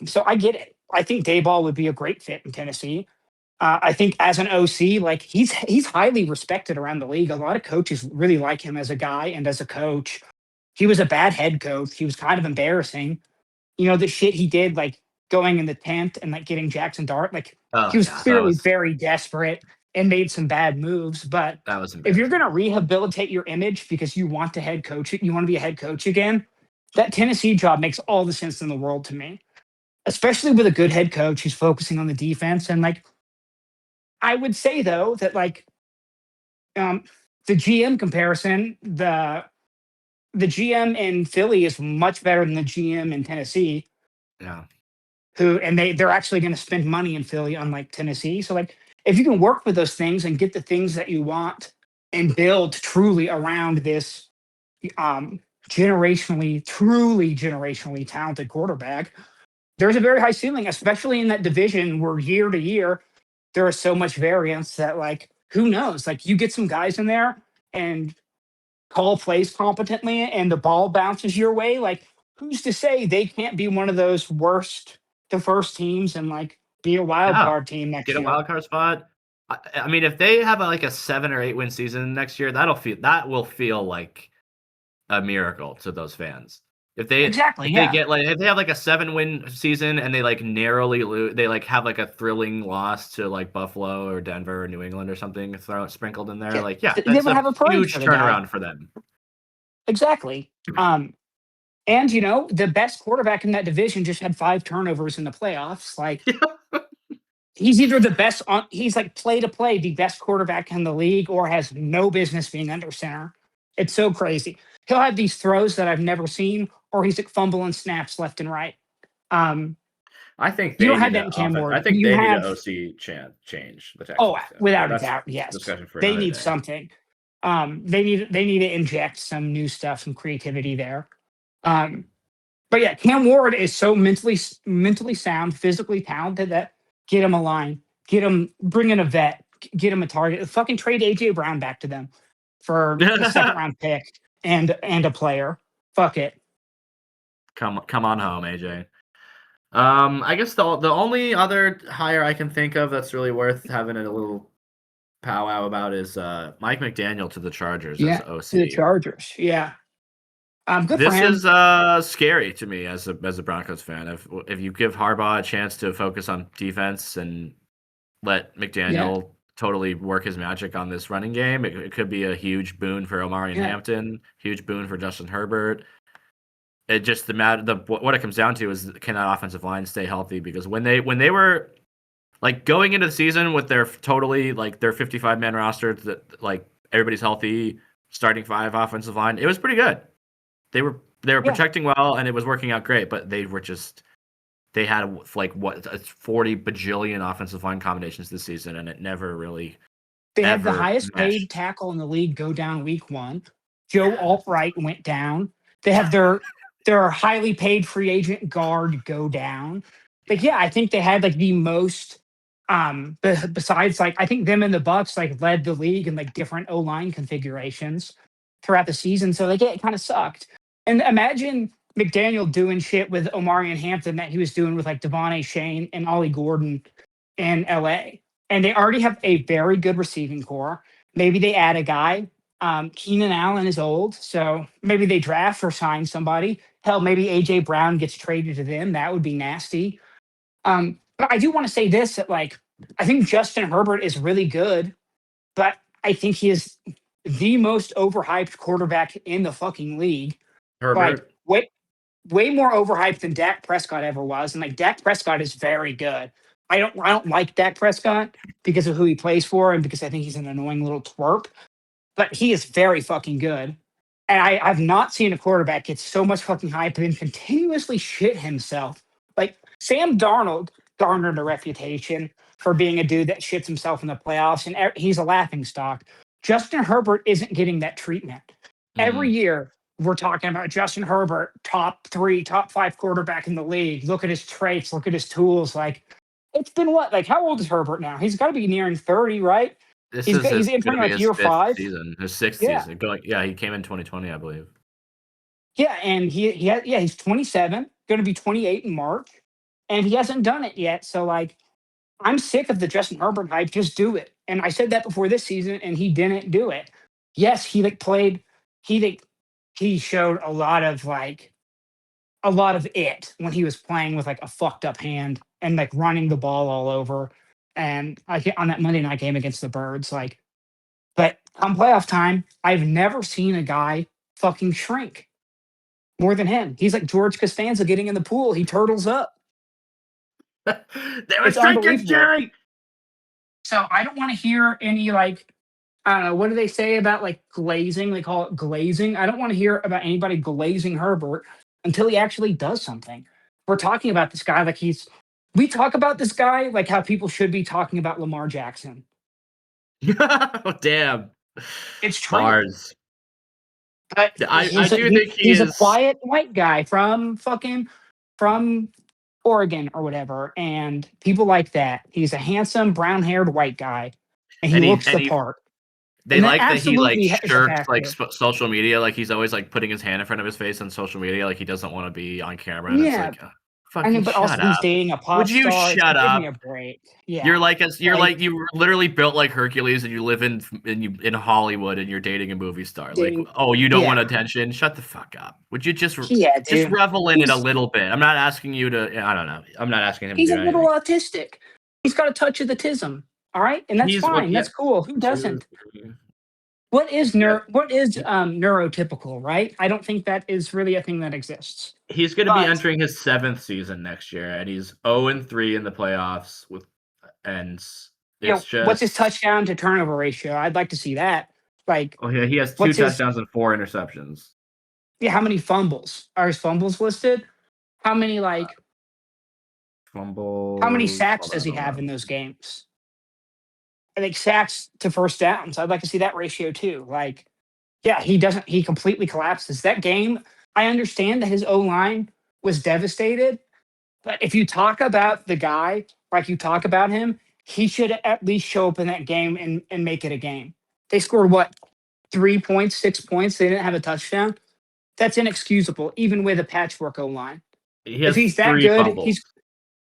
So I get it. I think Dayball would be a great fit in Tennessee. I think as an OC, like he's highly respected around the league. A lot of coaches really like him as a guy and as a coach. He was a bad head coach. He was kind of embarrassing. The shit he did, like going in the tent and like getting Jackson Dart, like he was clearly very desperate and made some bad moves. But that was if you're going to rehabilitate your image because you want to head coach it, you want to be a head coach again, that Tennessee job makes all the sense in the world to me, especially with a good head coach who's focusing on the defense. And like, I would say though that like the GM comparison, the GM in Philly is much better than the GM in Tennessee. Yeah. They're actually going to spend money in Philly, unlike Tennessee. So like, if you can work with those things and get the things that you want and build truly around this truly generationally talented quarterback, there's a very high ceiling, especially in that division where year to year there is so much variance that like, who knows? Like you get some guys in there and call plays competently and the ball bounces your way. Like who's to say they can't be one of those worst to first teams and like be a wild card team next year? Get a wild card spot. I mean, if they have like a 7 or 8 win season next year, that will feel like a miracle to those fans. If they if they have like a 7-win season and they like narrowly lose, they like have like a thrilling loss to like Buffalo or Denver or New England or something sprinkled in there. Yeah. Like, yeah, they that's would have a huge turnaround for them. Exactly. And the best quarterback in that division just had 5 turnovers in the playoffs. Like he's either the best he's like play to play the best quarterback in the league or has no business being under center. It's so crazy. He'll have these throws that I've never seen, or he's like fumbling snaps left and right. I think you don't have that in Cam Ward. I think they need an OC change. Without a doubt, yes. Discussion for they need day. Something. They need to inject some new stuff, some creativity there. But yeah, Cam Ward is so mentally sound, physically talented that get him a line, bring in a vet, get him a target. Fucking trade AJ Brown back to them for a second round pick and a player. Fuck it. Come on home, AJ. I guess the only other hire I can think of that's really worth having a little powwow about is Mike McDaniel to the Chargers as OC. To the Chargers, yeah. Good this for him. Is scary to me as a Broncos fan. If you give Harbaugh a chance to focus on defense and let McDaniel totally work his magic on this running game, it could be a huge boon for Omari and Hampton, huge boon for Justin Herbert. It just what it comes down to is, can that offensive line stay healthy? Because when they were like going into the season with their 55-man roster, that like everybody's healthy, starting 5 offensive line, it was pretty good. They were protecting well, and it was working out great. But they had like 40 bajillion offensive line combinations this season, and it never really. They had the highest paid tackle in the league go down week 1. Joe Albright went down. They have their highly paid free agent guard go down. Like, yeah, I think they had like the most. Besides, like, I think them and the Bucs like led the league in like different O-line configurations throughout the season. So like it kind of sucked. And imagine McDaniel doing shit with Omari and Hampton that he was doing with like Devon A. Shane and Ollie Gordon in LA. And they already have a very good receiving core. Maybe they add a guy. Keenan Allen is old, so maybe they draft or sign somebody. Hell, maybe AJ Brown gets traded to them. That would be nasty. But I do want to say this, that like, I think Justin Herbert is really good, but I think he is the most overhyped quarterback in the fucking league. Herbert. Like, way more overhyped than Dak Prescott ever was. And like Dak Prescott is very good. I don't like Dak Prescott because of who he plays for and because I think he's an annoying little twerp. But he is very fucking good. And I've not seen a quarterback get so much fucking hype and continuously shit himself. Like Sam Darnold garnered a reputation for being a dude that shits himself in the playoffs, and he's a laughingstock. Justin Herbert isn't getting that treatment. Every year, we're talking about Justin Herbert, top 3, top 5 quarterback in the league. Look at his traits. Look at his tools. Like, it's been what? Like, how old is Herbert now? He's got to be nearing 30, right? This He's is entering going to be like his year fifth 5. season, his sixth Yeah, season. He came in 2020, I believe. yeah, and he's 27, going to be 28 in March, and he hasn't done it yet. So like, I'm sick of the Justin Herbert hype. Just do it. And I said that before this season, and he didn't do it. Yes, he like played. He showed a lot of it when he was playing with like a fucked up hand and like running the ball all over. And I on that Monday night game against the Birds, like, but come playoff time, I've never seen a guy fucking shrink more than him. He's like George Costanza getting in the pool. He turtles up. They were It's drinking, unbelievable. Jerry. So I don't want to hear any like, I don't know, what do they say about like glazing? They call it glazing. I don't want to hear about anybody glazing Herbert until he actually does something. We're talking about this guy like we talk about this guy like how people should be talking about Lamar Jackson. Oh, damn. It's true. Bars. But I do think he's a quiet white guy from Oregon or whatever, and people like that. He's a handsome brown-haired white guy, and he looks the part. They And like that he like absolutely is a shirks like factor. social media. Like he's always like putting his hand in front of his face on social media. Like he doesn't want to be on camera. And Yeah, it's like, fucking but shut also he's up. dating a pop Would you star. shut Give me up? a break. Yeah, You're like you literally built like Hercules and you live in Hollywood and you're dating a movie star. dating, Like, oh, you don't yeah, want attention? Shut the fuck up. Would you just dude. revel in it a little bit? I'm not asking you to. I don't know. I'm not asking him to He's do a little anything. autistic. He's got a touch of the tism. All right, and that's He's what? fine. Yeah. That's cool. Who doesn't? What is neurotypical, right? I don't think that is really a thing that exists. He's going to be But entering his 7th season next year, and he's 0-3 in the playoffs what's his touchdown to turnover ratio? I'd like to see that. Like, oh yeah, he has 2 touchdowns and 4 interceptions. Yeah, how many fumbles? Are his fumbles listed? How many fumbles? How many sacks does he have in those games? I think sacks to first downs. I'd like to see that ratio too. Like, yeah, he completely collapses. That game, I understand that his O-line was devastated, but if you talk about the guy like you talk about him, he should at least show up in that game and make it a game. They scored what, 3 points, 6 points? They didn't have a touchdown. That's inexcusable, even with a patchwork O-line. He has If he's that 3 good, fumbles he's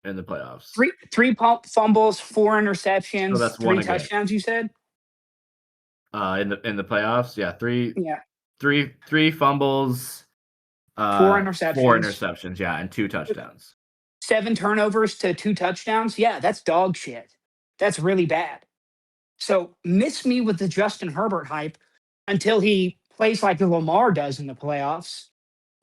in the playoffs. three fumbles, 4 interceptions, So that's 3 touchdowns. You said in the playoffs, yeah, yeah, three fumbles, 4 interceptions, 4 interceptions, yeah, and 2 touchdowns. 7 turnovers to 2 touchdowns. Yeah, that's dog shit. That's really bad. So miss me with the Justin Herbert hype until he plays like the Lamar does in the playoffs.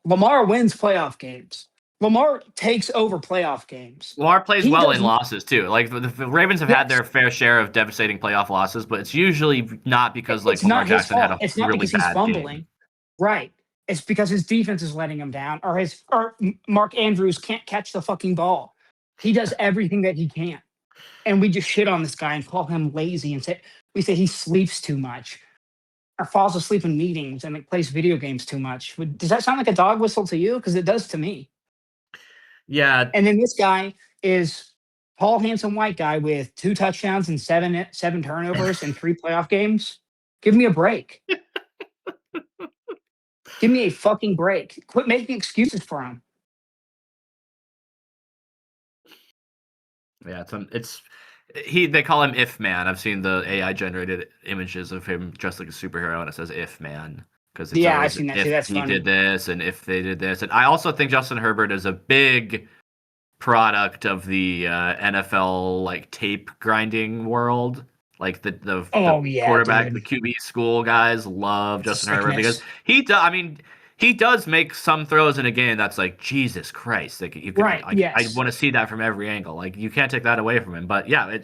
Lamar wins playoff games. Lamar takes over playoff games. Lamar plays well in losses too. Like the Ravens have had their fair share of devastating playoff losses, but it's usually not because like Lamar Jackson had a it's not really because he's bad fumbling. game. Right. It's because his defense is letting him down, or Mark Andrews can't catch the fucking ball. He does everything that he can, and we just shit on this guy and call him lazy and say he sleeps too much, or falls asleep in meetings and plays video games too much. Does that sound like a dog whistle to you? Because it does to me. Yeah. And then this guy is tall, handsome white guy with 2 touchdowns and seven turnovers in 3 playoff games. Give me a break. Give me a fucking break. Quit making excuses for him. Yeah, they call him If Man. I've seen the AI generated images of him dressed like a superhero, and it says If Man because I've seen that too. That's he funny. did this and if they did this. And I also think Justin Herbert is a big product of the NFL like tape grinding world. Like the quarterback, dude. the QB school guys love Justin Herbert because he does make some throws in a game that's like Jesus Christ. Like I want to see that from every angle. Like you can't take that away from him. But yeah,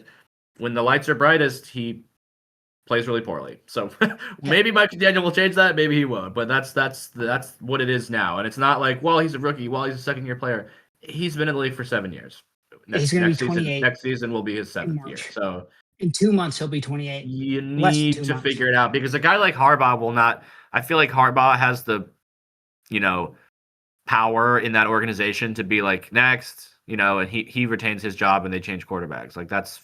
when the lights are brightest, he plays really poorly. So maybe McDaniel will change that. Maybe he won't. But that's what it is now. And it's not like, well, he's a rookie. Well, he's a second-year player. He's been in the league for 7 years. He's going to be 28. Next season will be his 7th year. So in 2 months he'll be 28. You need to figure it out because a guy like Harbaugh will not. I feel like Harbaugh has the, power in that organization to be like next, and he retains his job and they change quarterbacks. Like that's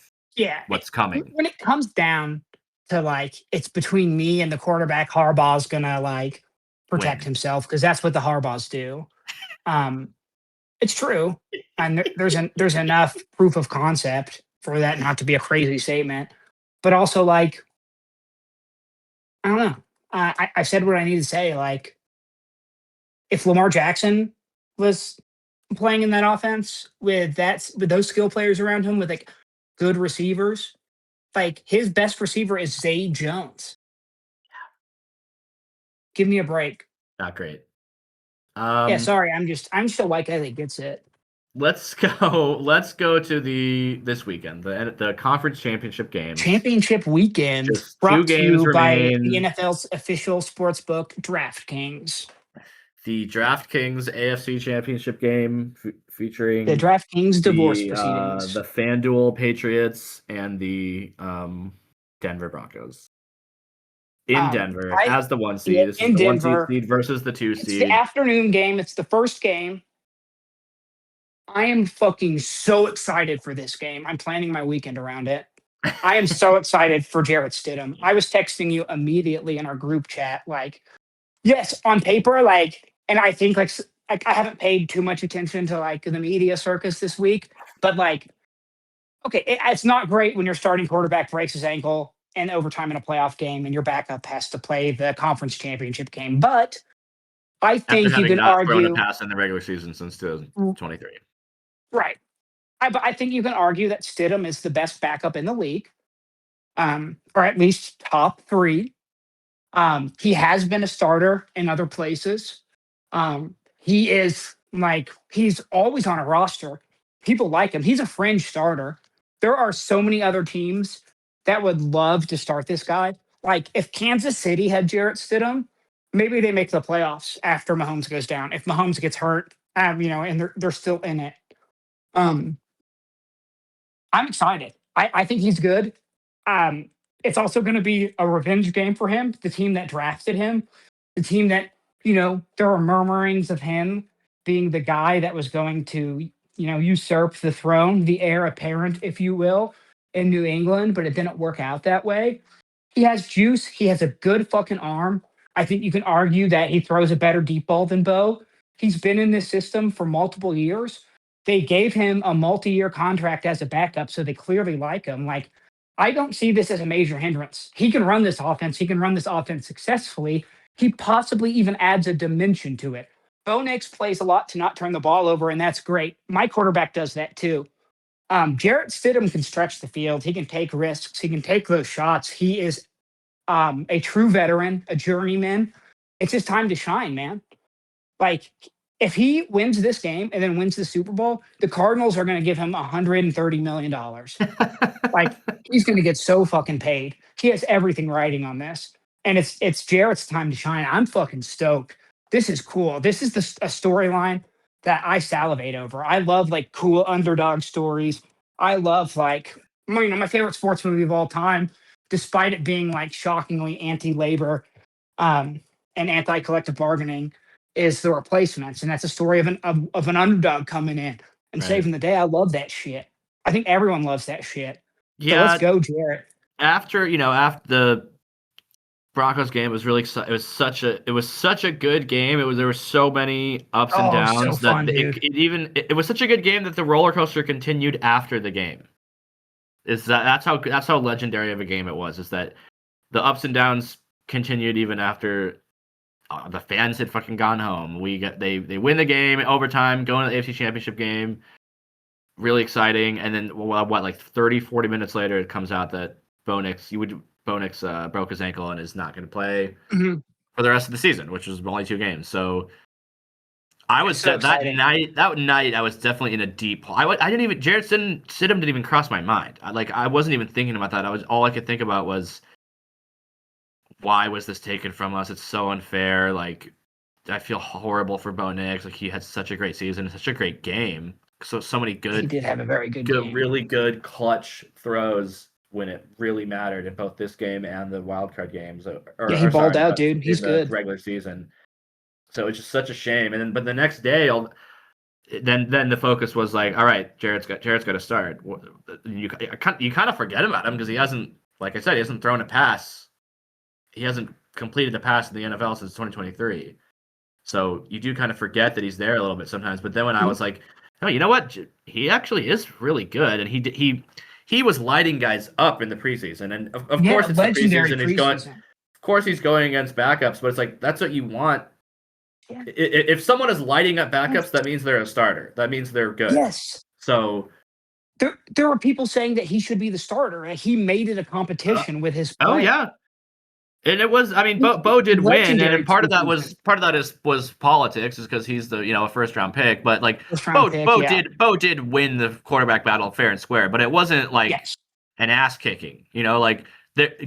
what's coming. When it comes down to like, it's between me and the quarterback. Harbaugh's gonna like protect himself because that's what the Harbaughs do. It's true, and there's enough proof of concept for that not to be a crazy statement. But also, like, I don't know. I said what I need to say. Like, if Lamar Jackson was playing in that offense with those skill players around him, with like good receivers, like his best receiver is Zay Jones. Give me a break. Not great. Yeah, sorry. I'm just a white guy that gets it. Let's go to this weekend, the conference championship games. Championship weekend. Just brought 2 games to you by remain. the NFL's official sportsbook, DraftKings. The DraftKings AFC Championship game featuring the DraftKings divorce proceedings. The FanDuel Patriots and the Denver Broncos. In Denver, as the 1 seed. This is the Denver, 1 seed versus the 2 seed. It's the afternoon game. It's the first game. I am fucking so excited for this game. I'm planning my weekend around it. I am so excited for Jarrett Stidham. I was texting you immediately in our group chat, like, yes, on paper, like, and I think like I haven't paid too much attention to like the media circus this week, but like, okay, it's not great when your starting quarterback breaks his ankle in overtime in a playoff game and your backup has to play the conference championship game. But I think you can argue thrown a pass in the regular season since 2023. Right. But I think you can argue that Stidham is the best backup in the league, or at least top 3. He has been a starter in other places. He is like, he's always on a roster. People like him. He's a fringe starter. There are so many other teams that would love to start this guy. Like, if Kansas City had Jarrett Stidham, maybe they make the playoffs after Mahomes goes down. If Mahomes gets hurt, and they're still in it. I'm excited. I think he's good. It's also going to be a revenge game for him. The team that drafted him, the team that, there are murmurings of him being the guy that was going to, usurp the throne, the heir apparent, if you will, in New England, but it didn't work out that way. He has juice. He has a good fucking arm. I think you can argue that he throws a better deep ball than Bo. He's been in this system for multiple years. They gave him a multi-year contract as a backup, so they clearly like him. Like, I don't see this as a major hindrance. He can run this offense. He can run this offense successfully. He possibly even adds a dimension to it. Bo Nix plays a lot to not turn the ball over, and that's great. My quarterback does that too. Jarrett Stidham can stretch the field. He can take risks. He can take those shots. He is a true veteran, a journeyman. It's his time to shine, man. Like, if he wins this game and then wins the Super Bowl, the Cardinals are going to give him $130 million. Like, he's going to get so fucking paid. He has everything riding on this. And it's Jarrett's time to shine. I'm fucking stoked. This is cool. This is a storyline that I salivate over. I love like cool underdog stories. I love like, my favorite sports movie of all time, despite it being like shockingly anti-labor and anti-collective bargaining, is The Replacements, and that's a story of an underdog coming in and saving the day. I love that shit. I think everyone loves that shit. Yeah, so let's go, Jarrett. After the Broncos game, it was really it was such a good game. There were so many ups and downs so fun, it was such a good game that the roller coaster continued after the game. That's how legendary of a game it was. Is that the ups and downs continued even after the fans had fucking gone home. They win the game in overtime, going to the AFC Championship game. Really exciting. And then like 30, 40 minutes later, it comes out that Bo Nix broke his ankle and is not going to play for the rest of the season, which was only 2 games. So I was that night. I was definitely in a deep hole. Jarrett Stidham didn't even cross my mind. I wasn't even thinking about that. All I could think about was, why was this taken from us? It's so unfair. Like, I feel horrible for Bo Nix. Like, he had such a great season, such a great game. So many good. He did have a very good game. Really good clutch throws when it really mattered in both this game and the wildcard games. He balled out, dude. He's good. Regular season. So it's just such a shame. And then, but the next day, then the focus was like, all right, Jarrett's got to start. You kind of forget about him because he hasn't like I said, he hasn't thrown a pass. He hasn't completed the pass in the NFL since 2023. So you do kind of forget that he's there a little bit sometimes. But then when I was like, oh, you know what? He actually is really good, and he was lighting guys up in the preseason. And of course, it's the preseason. He's going. Of course, he's going against backups, but it's like that's what you want. Yeah. If someone is lighting up backups, that means they're a starter. That means they're good. Yes. So there are people saying that he should be the starter, and he made it a competition with his play. Oh yeah. And it was, I mean, Bo did win, and part of that was politics, is because he's the a first round pick. But like Bo did win the quarterback battle fair and square, but it wasn't like an ass kicking. Like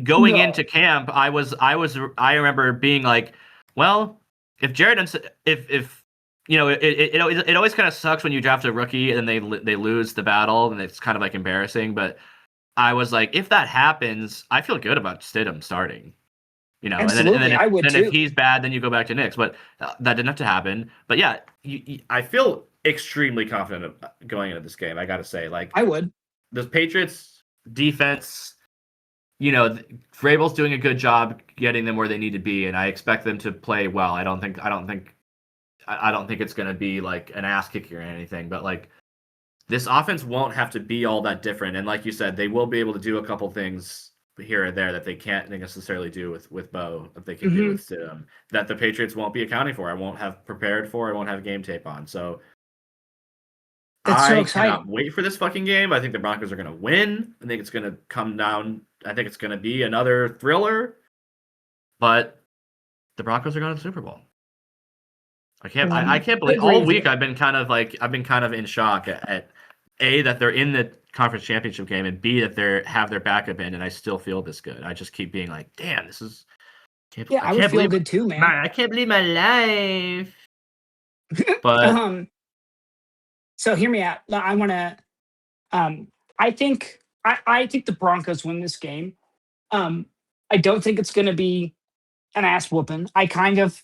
going into camp, I remember being like, well, if Jared, if it always kind of sucks when you draft a rookie and then they lose the battle, and it's kind of like embarrassing. But I was like, if that happens, I feel good about Stidham starting. And then if he's bad, then you go back to Knicks. But that didn't have to happen. But yeah, I feel extremely confident going into this game. I got to say, like, I would. The Patriots defense, Vrabel's doing a good job getting them where they need to be, and I expect them to play well. I don't think it's going to be like an ass kicker or anything. But like, this offense won't have to be all that different. And like you said, they will be able to do a couple things here and there that they can't necessarily do with Bo, that they can do with Stidham, that the Patriots won't be accounting for. I won't have prepared for. I won't have game tape on. So I cannot wait for this fucking game. I think the Broncos are going to win. I think it's going to come down. I think it's going to be another thriller. But the Broncos are going to the Super Bowl. I can't believe all week I've been kind of in shock at A, that they're in the conference championship game, and B, that they have their backup in, and I still feel this good. I just keep being like, damn, this is. I would feel good too, man. I can't believe my life. But so hear me out. I want to. I think the Broncos win this game. I don't think it's going to be an ass whooping.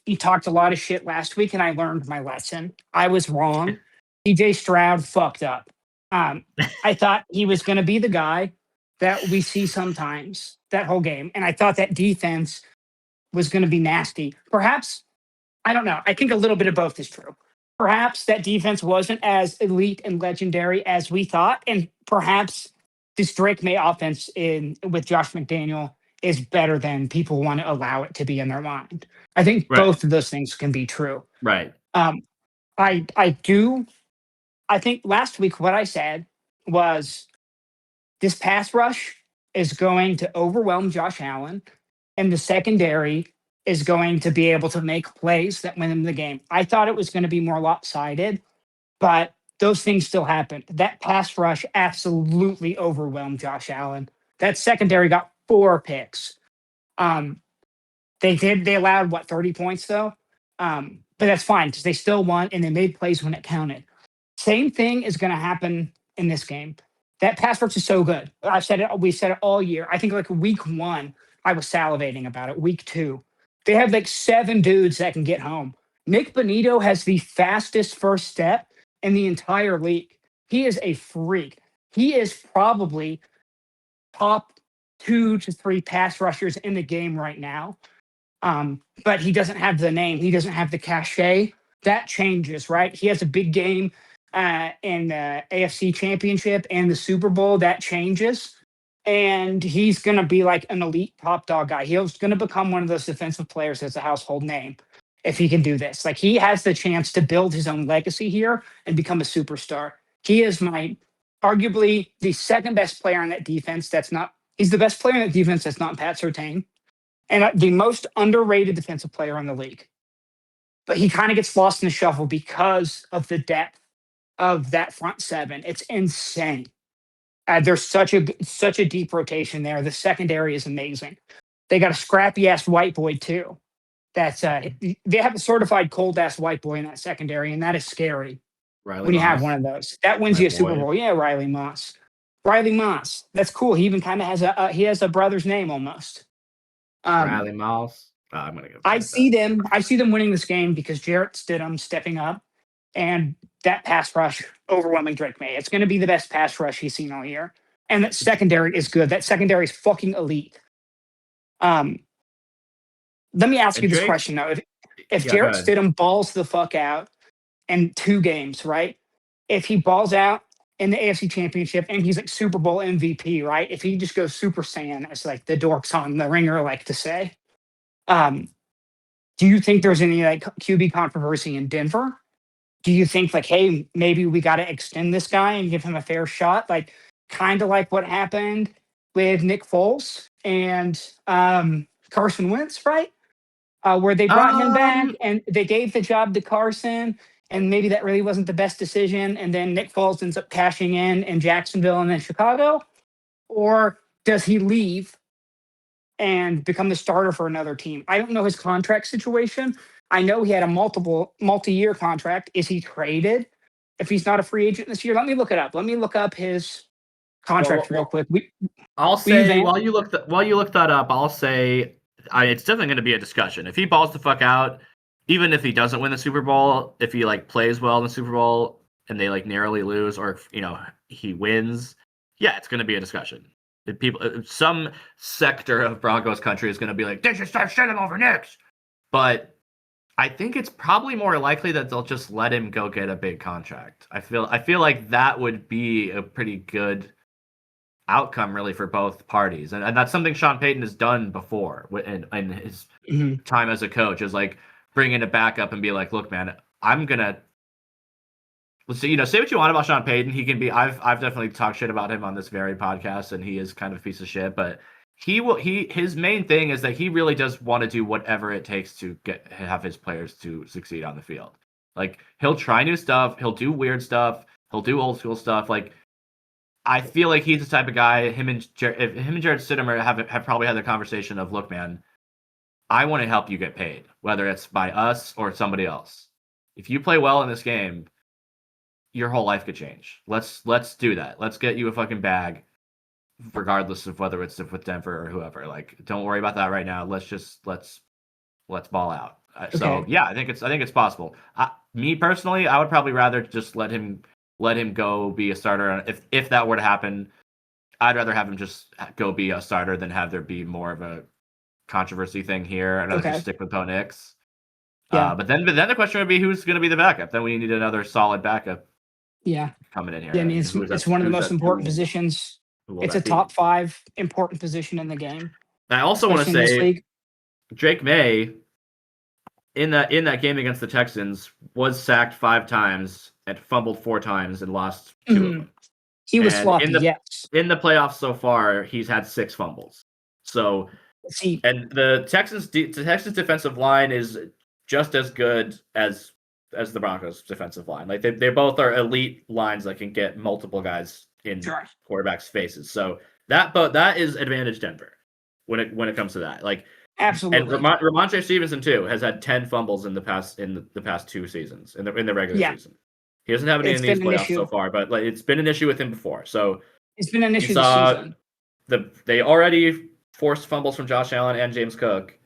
You talked a lot of shit last week, and I learned my lesson. I was wrong. CJ Stroud fucked up. I thought he was going to be the guy that we see sometimes that whole game. And I thought that defense was going to be nasty. Perhaps, I don't know. I think a little bit of both is true. Perhaps that defense wasn't as elite and legendary as we thought. And perhaps this Drake May offense with Josh McDaniel is better than people want to allow it to be in their mind. I think both of those things can be true. Right. I think last week what I said was this pass rush is going to overwhelm Josh Allen, and the secondary is going to be able to make plays that win them the game. I thought it was going to be more lopsided, but those things still happened. That pass rush absolutely overwhelmed Josh Allen. That secondary got 4 picks. They allowed 30 points though? But that's fine because they still won and they made plays when it counted. Same thing is going to happen in this game. That pass rush is so good. I've said it. We said it all year. I think like week 1, I was salivating about it. Week 2, they have like 7 dudes that can get home. Nick Bonito has the fastest first step in the entire league. He is a freak. He is probably top 2 to 3 pass rushers in the game right now. But he doesn't have the name. He doesn't have the cachet. That changes, right? He has a big game in the AFC Championship and the Super Bowl. That changes. And he's going to be like an elite top dog guy. He's going to become one of those defensive players that's a household name if he can do this. Like, he has the chance to build his own legacy here and become a superstar. He is arguably the second best player on that defense. He's the best player on that defense that's not Pat Surtain, and the most underrated defensive player in the league. But he kind of gets lost in the shuffle because of the depth of that front 7. It's insane. There's such a deep rotation there. The secondary is amazing. They got a scrappy ass white boy too. They have a certified cold ass white boy in that secondary, and that is scary. When you have one of those, that wins you a Super Bowl. Yeah, Riley Moss. That's cool. He even kind of has a brother's name almost. Riley Moss. I'm gonna go. I see them winning this game because Jarrett Stidham stepping up, and that pass rush overwhelming Drake May. It's going to be the best pass rush he's seen all year. And that secondary is good. That secondary is fucking elite. Let me ask you this question though: if Jarrett Stidham balls the fuck out in 2 games, right? If he balls out in the AFC Championship and he's like Super Bowl MVP, right? If he just goes Super Saiyan, as like the dorks on the Ringer like to say, do you think there's any like QB controversy in Denver? Do you think like, hey, maybe we got to extend this guy and give him a fair shot, like kind of like what happened with Nick Foles and Carson Wentz, right? Where they brought him back and they gave the job to Carson, and maybe that really wasn't the best decision. And then Nick Foles ends up cashing in Jacksonville and then Chicago, or does he leave and become the starter for another team? I don't know his contract situation. I know he had a multi-year contract. Is he traded if he's not a free agent this year? Let me look it up. Let me look up his contract real quick. I'll say while you look that up, I'll say it's definitely going to be a discussion. If he balls the fuck out, even if he doesn't win the Super Bowl, if he like plays well in the Super Bowl and they like narrowly lose, or if, he wins, yeah, it's going to be a discussion. Some sector of Broncos country is going to be like, they should start Stidham over Knicks. But I think it's probably more likely that they'll just let him go get a big contract. I feel like that would be a pretty good outcome, really, for both parties, and that's something Sean Payton has done before in his time as a coach, is like bring in a backup and be like, look, man, I'm gonna. Let's see, say what you want about Sean Payton. He can be. I've definitely talked shit about him on this very podcast, and he is kind of a piece of shit. But his main thing is that he really does want to do whatever it takes to have his players to succeed on the field. Like, he'll try new stuff, he'll do weird stuff, he'll do old school stuff. Like, I feel like he's the type of guy. Him and Jarrett Stidham have probably had the conversation of, look, man, I want to help you get paid, whether it's by us or somebody else. If you play well in this game, your whole life could change. Let's do that. Let's get you a fucking bag, regardless of whether it's with Denver or whoever. Like, don't worry about that right now. Let's ball out. Okay. So yeah, I think it's possible. Me personally, I would probably rather just let him go be a starter. If that were to happen, I'd rather have him just go be a starter than have there be more of a controversy thing here. I'd rather just stick with Bo Nix. Yeah. But then the question would be, who's going to be the backup? Then we need another solid backup. Yeah, coming in here. Yeah, I mean, it's one of the most important positions. It's a top 5 important position in the game. I also want to say, Drake May in that game against the Texans was sacked 5 times and fumbled 4 times and lost 2 of them. He was sloppy. Yes. In the playoffs so far, he's had 6 fumbles. So, and the Texans defensive line is just as good as the Broncos defensive line. Like, they both are elite lines that can get multiple guys in quarterbacks' faces. So that is advantage Denver when it comes to that. Like, absolutely. And Ramondre Stevenson too has had 10 fumbles in the past 2 seasons in the regular season. He doesn't have any in these playoffs so far, but like, it's been an issue with him before. So it's been an issue this season. They already forced fumbles from Josh Allen and James Cook.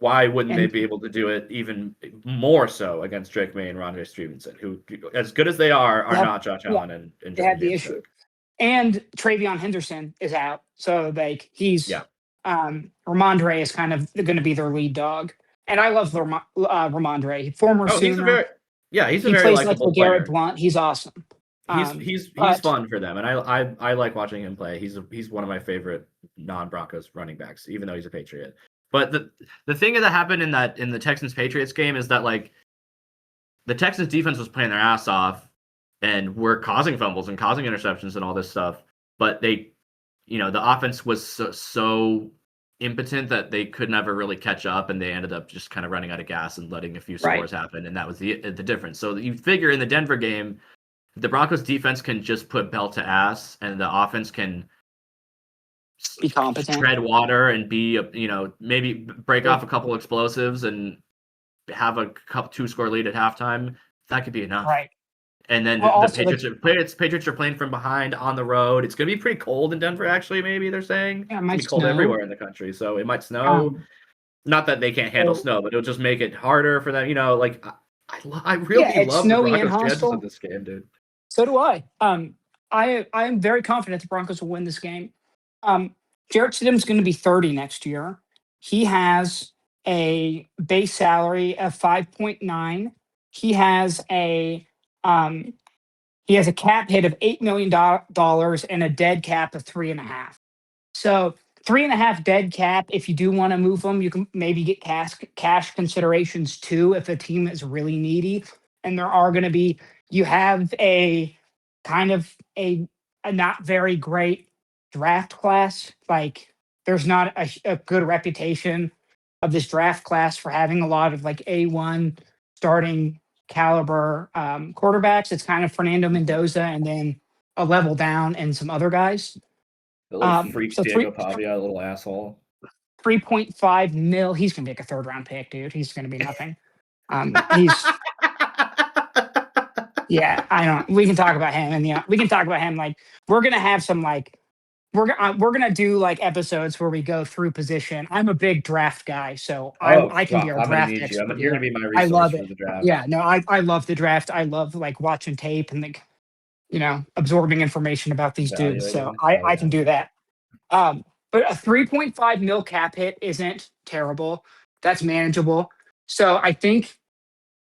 Why wouldn't they be able to do it even more so against Drake May and Ramondre Stevenson, who, as good as they are not Josh Allen and they had the issue. Cook. And Travion Henderson is out, so like he's Ramondre is kind of going to be their lead dog, and I love Ramondre, former Sooner. He plays like Garrett Blunt. He's awesome. He's fun for them, and I like watching him play. He's one of my favorite non-Broncos running backs, even though he's a Patriot. But the thing that happened in the Texans Patriots game is that, like, the Texans defense was playing their ass off and were causing fumbles and causing interceptions and all this stuff. But they, the offense was so impotent that they could never really catch up, and they ended up just kind of running out of gas and letting a few scores happen, and that was the difference. So you figure in the Denver game, the Broncos defense can just put belt to ass, and the offense can be competent, tread water, and be maybe break off a couple explosives and have a 2-score lead at halftime. That could be enough, right? And then the Patriots are playing from behind on the road. It's going to be pretty cold in Denver, actually. Maybe they're saying it might be cold everywhere in the country, so it might snow. Not that they can't handle snow, but it'll just make it harder for them. Like, I really love the Broncos' chances in this game, dude. So do I. I am very confident the Broncos will win this game. Jarrett Stidham's going to be 30 next year. He has a base salary of 5.9. He has a um, he has a cap hit of $8 million and a dead cap of 3.5. So 3.5 dead cap. If you do want to move them, you can maybe get cash considerations too if a team is really needy. And there are going to be you have a kind of a not very great draft class. Like there's not a good reputation of this draft class for having a lot of like A1 starting caliber quarterbacks. It's kind of Fernando Mendoza and then a level down and some other guys. The little freak So Diego Pavia, little asshole. 3.5 mil. He's gonna be like a 3rd round pick, dude. He's gonna be nothing. He's yeah. I don't. We can talk about him, and we can talk about him. Like we're gonna have some like we're gonna do like episodes where we go through position. I'm a big draft guy, so I can be our draft expert. You're gonna be my resource I love for it. the draft. Yeah, no, I love the draft. I love like watching tape and like absorbing information about these dudes. So I can do that. But a 3.5 mil cap hit isn't terrible. That's manageable. So I think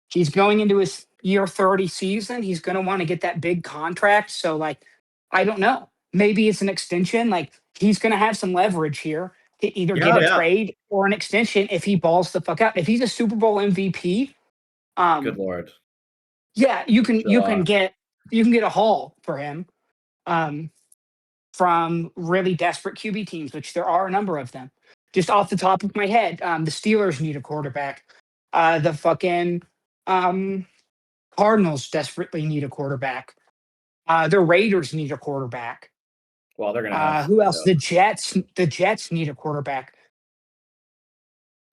he's going into his year 30 season. He's going to want to get that big contract. So, like, I don't know. Maybe it's an extension. Like, he's going to have some leverage here to either get a trade or an extension if he balls the fuck out. If he's a Super Bowl MVP, good Lord. Yeah, you can get a haul for him. From really desperate QB teams, which there are a number of them. Just off the top of my head, the Steelers need a quarterback. The fucking Cardinals desperately need a quarterback. The Raiders need a quarterback. Well, they're gonna have who else? The Jets need a quarterback.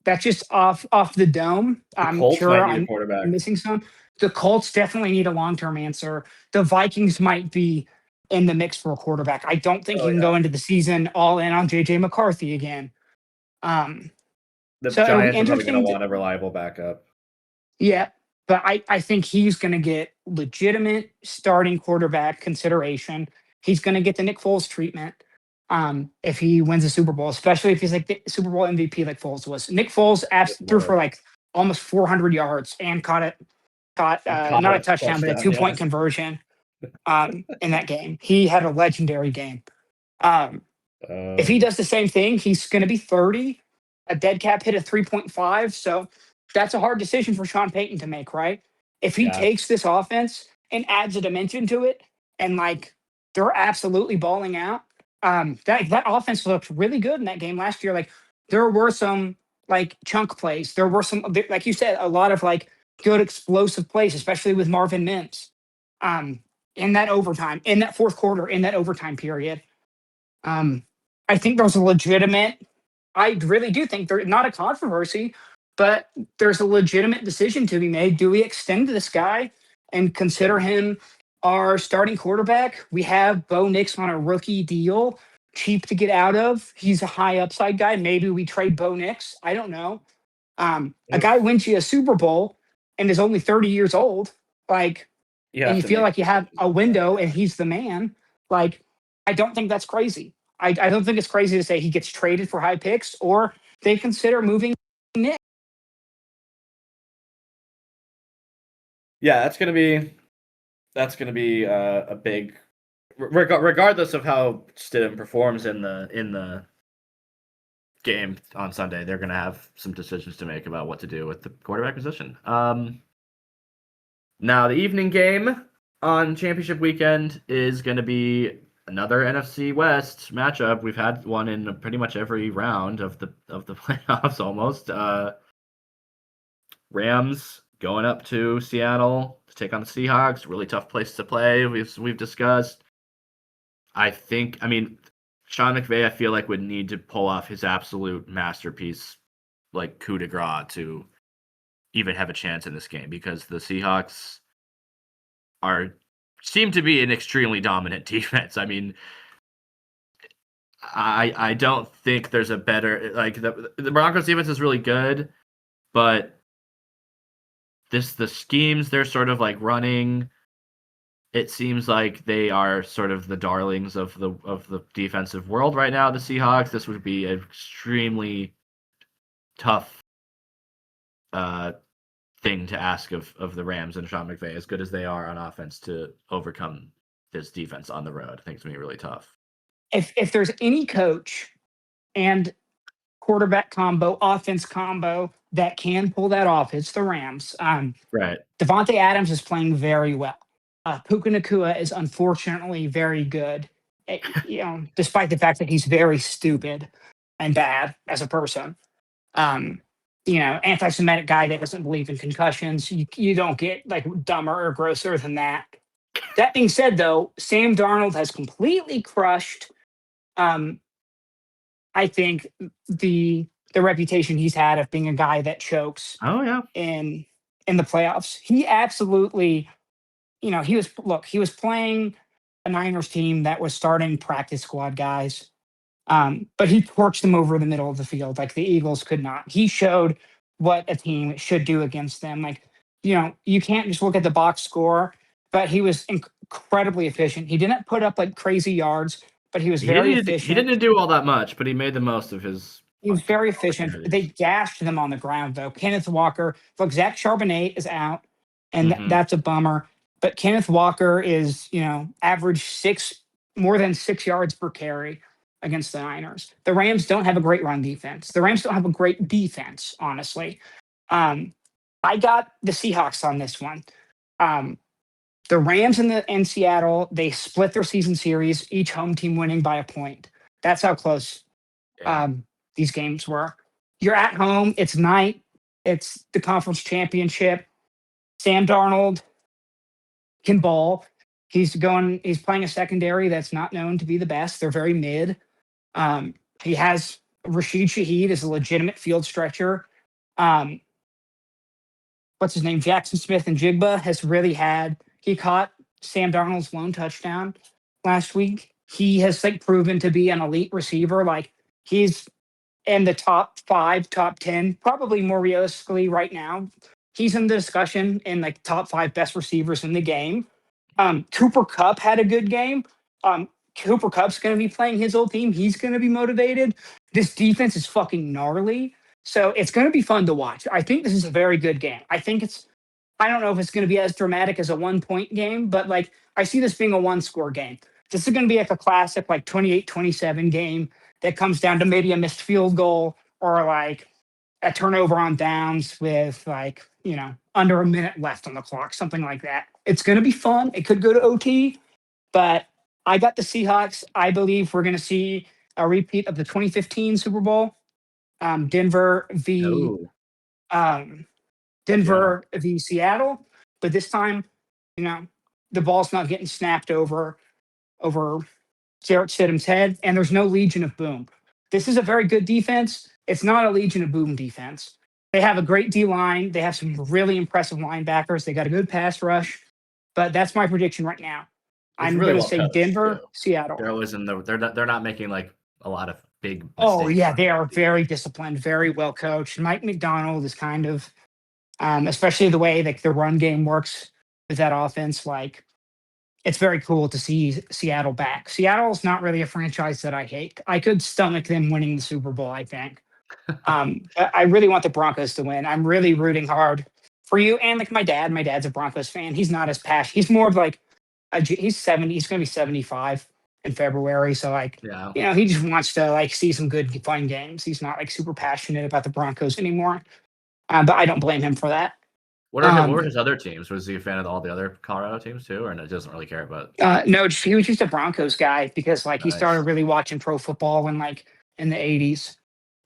That's just off the dome. I'm sure I'm missing some. The Colts definitely need a long-term answer. The Vikings might be in the mix for a quarterback. I don't think you can go into the season all in on JJ McCarthy again. The Giants are probably going to want a reliable backup. Yeah, but I think he's going to get legitimate starting quarterback consideration. He's going to get the Nick Foles treatment if he wins a Super Bowl, especially if he's like the Super Bowl MVP like Foles was. Nick Foles threw for like almost 400 yards and caught not a touchdown, but a 2-point conversion. In that game, he had a legendary game. If he does the same thing, he's going to be 30. A dead cap hit of 3.5. So that's a hard decision for Sean Payton to make, right? If he takes this offense and adds a dimension to it, and like they're absolutely balling out, that offense looked really good in that game last year. Like there were some like chunk plays. There were some, like you said, a lot of like good explosive plays, especially with Marvin Mims. In that overtime, in that fourth quarter, in that overtime period. I think there's a legitimate, I really do think there's not a controversy, but there's a legitimate decision to be made. Do we extend this guy and consider him our starting quarterback? We have Bo Nix on a rookie deal, cheap to get out of. He's a high upside guy. Maybe we trade Bo Nix. I don't know. A guy wins you a Super Bowl and is only 30 years old. Like, and you feel like you have a window and he's the man. Like, I don't think that's crazy. I don't think it's crazy to say he gets traded for high picks or they consider moving Nick. Yeah, that's gonna be a big, regardless of how Stidham performs in the game on Sunday. They're gonna have some decisions to make about what to do with the quarterback position. Now, the evening game on championship weekend is going to be another NFC West matchup. We've had one in pretty much every round of the playoffs almost. Rams going up to Seattle to take on the Seahawks. Really tough place to play. We've discussed. Sean McVay, I feel like would need to pull off his absolute masterpiece, like coup de grace, to even have a chance in this game, because the Seahawks seem to be an extremely dominant defense. I mean, I don't think there's a better, like, the Broncos defense is really good, but the schemes they're sort of like running it seems like they are sort of the darlings of the defensive world right now. The Seahawks. This would be an extremely tough thing to ask of the Rams and Sean McVay, as good as they are on offense, to overcome this defense on the road. I think it's gonna be really tough. If there's any coach and quarterback combo, offense combo that can pull that off, it's the Rams. Right. Devontae Adams is playing very well. Puka Nacua is unfortunately very good. Despite the fact that he's very stupid and bad as a person. Anti-Semitic guy that doesn't believe in concussions. You don't get like dumber or grosser than that. That being said, though, Sam Darnold has completely crushed. I think the reputation he's had of being a guy that chokes. Oh yeah. In the playoffs, he absolutely. He was playing a Niners team that was starting practice squad guys. But he torched them over the middle of the field like the Eagles could not. He showed what a team should do against them. You can't just look at the box score, but he was incredibly efficient. He didn't put up like crazy yards, but he was very efficient. He didn't do all that much, but he made the most of his. He was very efficient. They gashed them on the ground, though. Kenneth Walker, look, Zach Charbonnet is out, and that's a bummer. But Kenneth Walker is, average more than 6 yards per carry against the Niners. The Rams don't have a great run defense. The Rams don't have a great defense, honestly. I got the Seahawks on this one. The Rams and Seattle, they split their season series, each home team winning by a point. That's how close these games were. You're at home. It's night. It's the conference championship. Sam Darnold can ball. He's playing a secondary that's not known to be the best. They're very mid. He has Rashid Shaheed as a legitimate field stretcher. What's his name? Jackson Smith and Jigba he caught Sam Darnold's lone touchdown last week. He has proven to be an elite receiver. He's in the top 5, top 10, probably more realistically right now. He's in the discussion in top 5 best receivers in the game. Cooper Kupp had a good game. Cooper Kupp's going to be playing his old team. He's going to be motivated. This defense is fucking gnarly. So it's going to be fun to watch. I think this is a very good game. I don't know if it's going to be as dramatic as a 1-point game, but I see this being a 1-score game. This is going to be a classic 28-27 game that comes down to maybe a missed field goal or a turnover on downs with under a minute left on the clock, something like that. It's going to be fun. It could go to OT, but I got the Seahawks. I believe we're going to see a repeat of the 2015 Super Bowl. Denver v Seattle, but this time, the ball's not getting snapped over Jarrett Stidham's head, and there's no Legion of Boom. This is a very good defense. It's not a Legion of Boom defense. They have a great D-line. They have some really impressive linebackers. They got a good pass rush, but that's my prediction right now. I'm going to say Denver, Seattle. They're not making a lot of big mistakes. Oh yeah, they are very disciplined, very well coached. Mike McDonald is kind of, especially the way the run game works with that offense. It's very cool to see Seattle back. Seattle's not really a franchise that I hate. I could stomach them winning the Super Bowl, I think. I really want the Broncos to win. I'm really rooting hard for you and my dad. My dad's a Broncos fan. He's not as passionate. He's more of he's 70. He's going to be 75 in February. So he just wants to see some good fun games. He's not super passionate about the Broncos anymore. But I don't blame him for that. What were his other teams? Was he a fan of all the other Colorado teams too, or doesn't really care about? No, he was just a Broncos guy because he started really watching pro football in the 80s.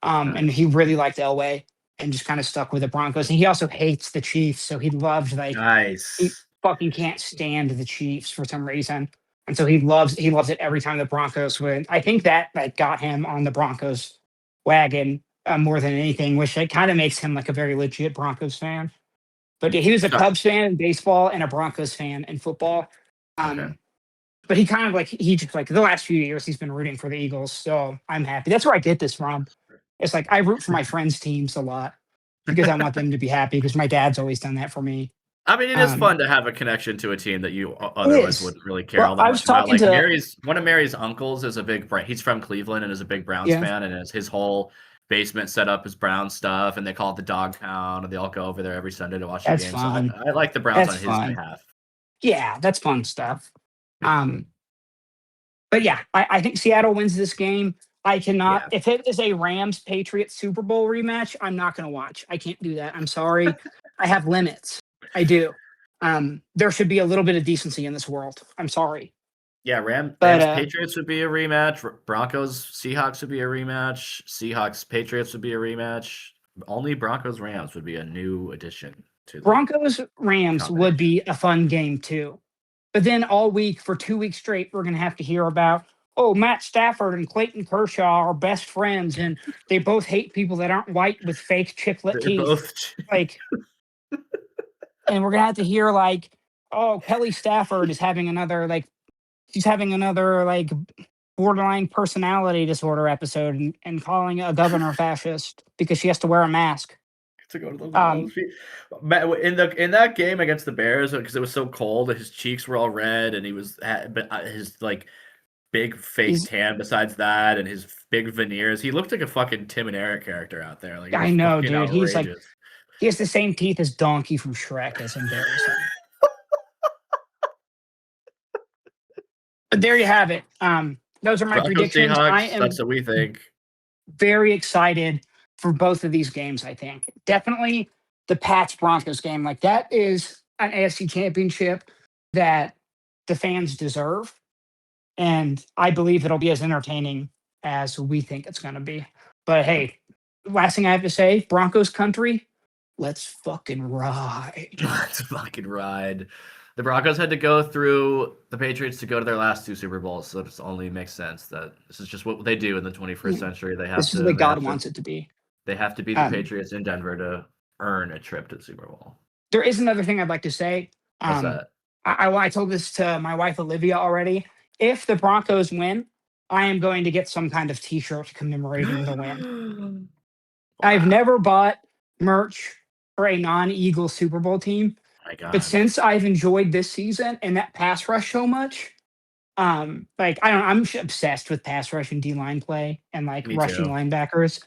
And he really liked Elway and just kind of stuck with the Broncos. And he also hates the Chiefs, so he loves he fucking can't stand the Chiefs for some reason. And so he loves it every time the Broncos win. I think that got him on the Broncos wagon more than anything, which kind of makes him a very legit Broncos fan. But he was a Cubs fan in baseball and a Broncos fan in football. But he kind of he just the last few years he's been rooting for the Eagles, so I'm happy. That's where I get this from. It's I root for my friends' teams a lot because I want them to be happy because my dad's always done that for me. I mean, it is fun to have a connection to a team that you otherwise wouldn't really care all that I was much about. talking Like one of Mary's uncles is a big he's from Cleveland and is a big Browns fan, and his whole basement set up is Brown stuff, and they call it the Dog Pound, and they all go over there every Sunday to watch the games. So I like the Browns on his behalf. Yeah, that's fun stuff. But yeah, I think Seattle wins this game. I cannot. If it is a Rams Patriots Super Bowl rematch, I'm not going to watch. I can't do that. I'm sorry. I have limits. I do. There should be a little bit of decency in this world. I'm sorry. Yeah, Rams Patriots would be a rematch. Broncos Seahawks would be a rematch. Seahawks Patriots would be a rematch. Only Broncos Rams would be a new addition to the Broncos Rams would be a fun game too. But then all week for 2 weeks straight, we're going to have to hear about, Matt Stafford and Clayton Kershaw are best friends, and they both hate people that aren't white with fake chiclet teeth. And we're going to have to hear Kelly Stafford is having another borderline personality disorder episode and calling a governor fascist because she has to wear a mask. To go to the in that game against the Bears, because it was so cold, his cheeks were all red, and his big fake tan besides that, and his big veneers. He looked like a fucking Tim and Eric character out there. I know, dude. Outrageous. He has the same teeth as Donkey from Shrek. That's embarrassing. But there you have it. Those are my predictions. Seahawks, that's what we think. Very excited for both of these games, I think. Definitely the Pats-Broncos game. That is an AFC championship that the fans deserve. And I believe it'll be as entertaining as we think it's going to be. But hey, last thing I have to say, Broncos country, let's fucking ride. Let's fucking ride. The Broncos had to go through the Patriots to go to their last 2 Super Bowls, so it only makes sense that this is just what they do in the 21st century. This is the way God wants it to be. They have to be the Patriots in Denver to earn a trip to the Super Bowl. There is another thing I'd like to say. What's that? I told this to my wife, Olivia, already. If the Broncos win, I am going to get some kind of T-shirt commemorating the win. Wow. I've never bought merch for a non-Eagle Super Bowl team. My God. But since I've enjoyed this season and that pass rush so much, I'm obsessed with pass rush and D-line play and rushing linebackers.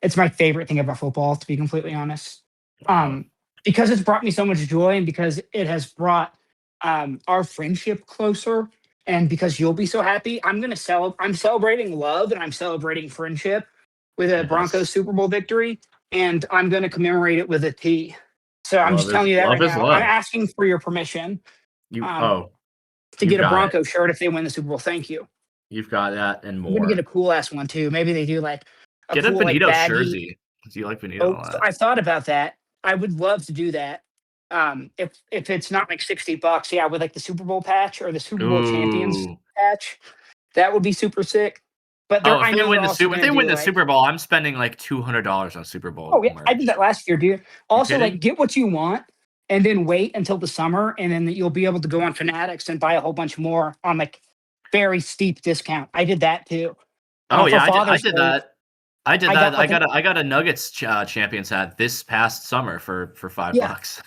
It's my favorite thing about football, to be completely honest. Wow. Because it's brought me so much joy and because it has brought our friendship closer and because you'll be so happy, I'm celebrating love and I'm celebrating friendship with a Broncos Super Bowl victory, and I'm going to commemorate it with a T. So I'm just telling you that right now. I'm asking for your permission to get a Broncos shirt if they win the Super Bowl. Thank you. You've got that and more. I'm going to get a cool-ass one, too. Maybe they do get a Benito jersey. Do you like Benito a lot? I thought about that. I would love to do that. If it's not $60, with the Super Bowl patch or the Super Bowl champions patch, that would be super sick. But if they win the Super Bowl, I'm spending $200 on Super Bowl. Oh yeah, I did that last year, dude. Also, get what you want, and then wait until the summer, and then you'll be able to go on Fanatics and buy a whole bunch more on very steep discount. I did that too. Oh yeah, I did that. I did that. I got a Nuggets Champions hat this past summer for $5.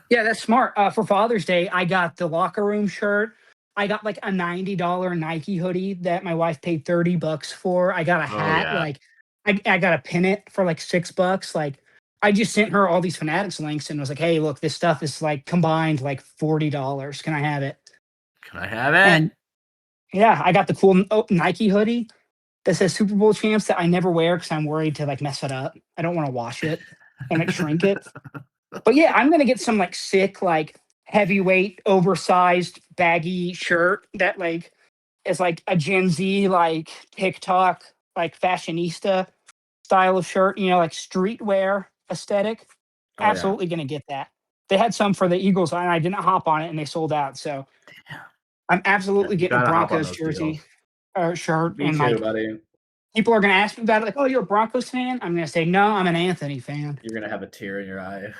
Yeah, that's smart. For Father's Day, I got the locker room shirt. I got a $90 Nike hoodie that my wife paid $30 for. I got a hat. I got a pennant for $6. I just sent her all these Fanatics links and was like, hey, look, this stuff is combined $40. Can I have it? Can I have it? And yeah, I got the cool Nike hoodie that says Super Bowl champs that I never wear because I'm worried to mess it up. I don't want to wash it and shrink it. But yeah, I'm gonna get some sick heavyweight oversized baggy shirt that is a Gen Z TikTok fashionista style of shirt, streetwear aesthetic. Absolutely gonna get that. They had some for the Eagles and I didn't hop on it and they sold out. So I'm absolutely getting a Broncos jersey or shirt. Me too, buddy. People are gonna ask me about it, oh, you're a Broncos fan? I'm gonna say no, I'm an Anthony fan. You're gonna have a tear in your eye.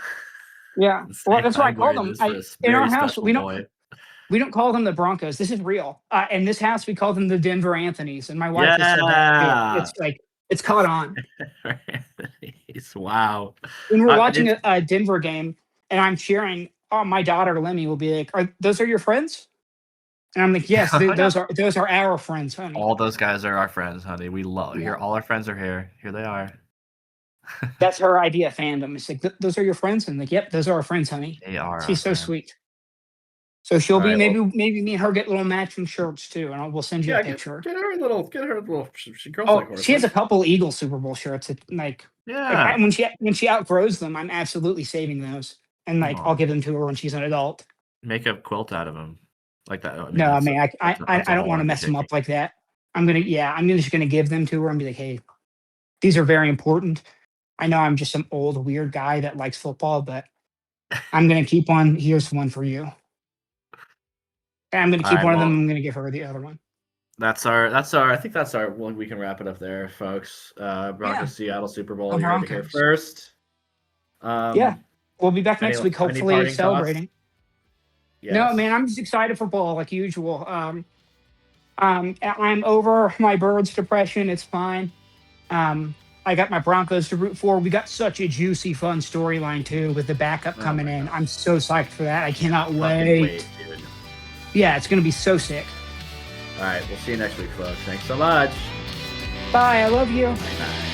Yeah, well, that's what I call them. In our house, we don't call them the Broncos. This is real. In this house, we call them the Denver Anthonys, and my wife has said that. It's caught on. Wow. When we're watching a Denver game, and I'm cheering my daughter Lemmy will be like, those are your friends? And I'm like, yes, those are our friends, honey. All those guys are our friends, honey. We love here. All our friends are here. Here they are. That's her idea of fandom. It's like, those are your friends? And like, yep, those are our friends, honey. They are. She's so sweet. So she'll be maybe me and her get little matching shirts too, and we'll send you a picture. Get her a little. She has a couple Eagle Super Bowl shirts. When she outgrows them, I'm absolutely saving those, and I'll give them to her when she's an adult. Make a quilt out of them, like that. I don't want to mess them up like that. I'm just gonna give them to her and be like, hey, these are very important. I know I'm just some old weird guy that likes football, but I'm gonna keep one. Here's one for you. I'm going to keep one of them. I'm going to give her the other one. I think that's our one. We can wrap it up there, folks. Broncos Seattle Super Bowl. You heard it here first. We'll be back next week, hopefully celebrating. Yes. No, man, I'm just excited for ball like usual. I'm over my Birds depression. It's fine. I got my Broncos to root for. We got such a juicy, fun storyline too with the backup coming in. I'm so psyched for that. I cannot wait. Dude. Yeah, it's going to be so sick. All right, we'll see you next week, folks. Thanks so much. Bye. I love you. Bye.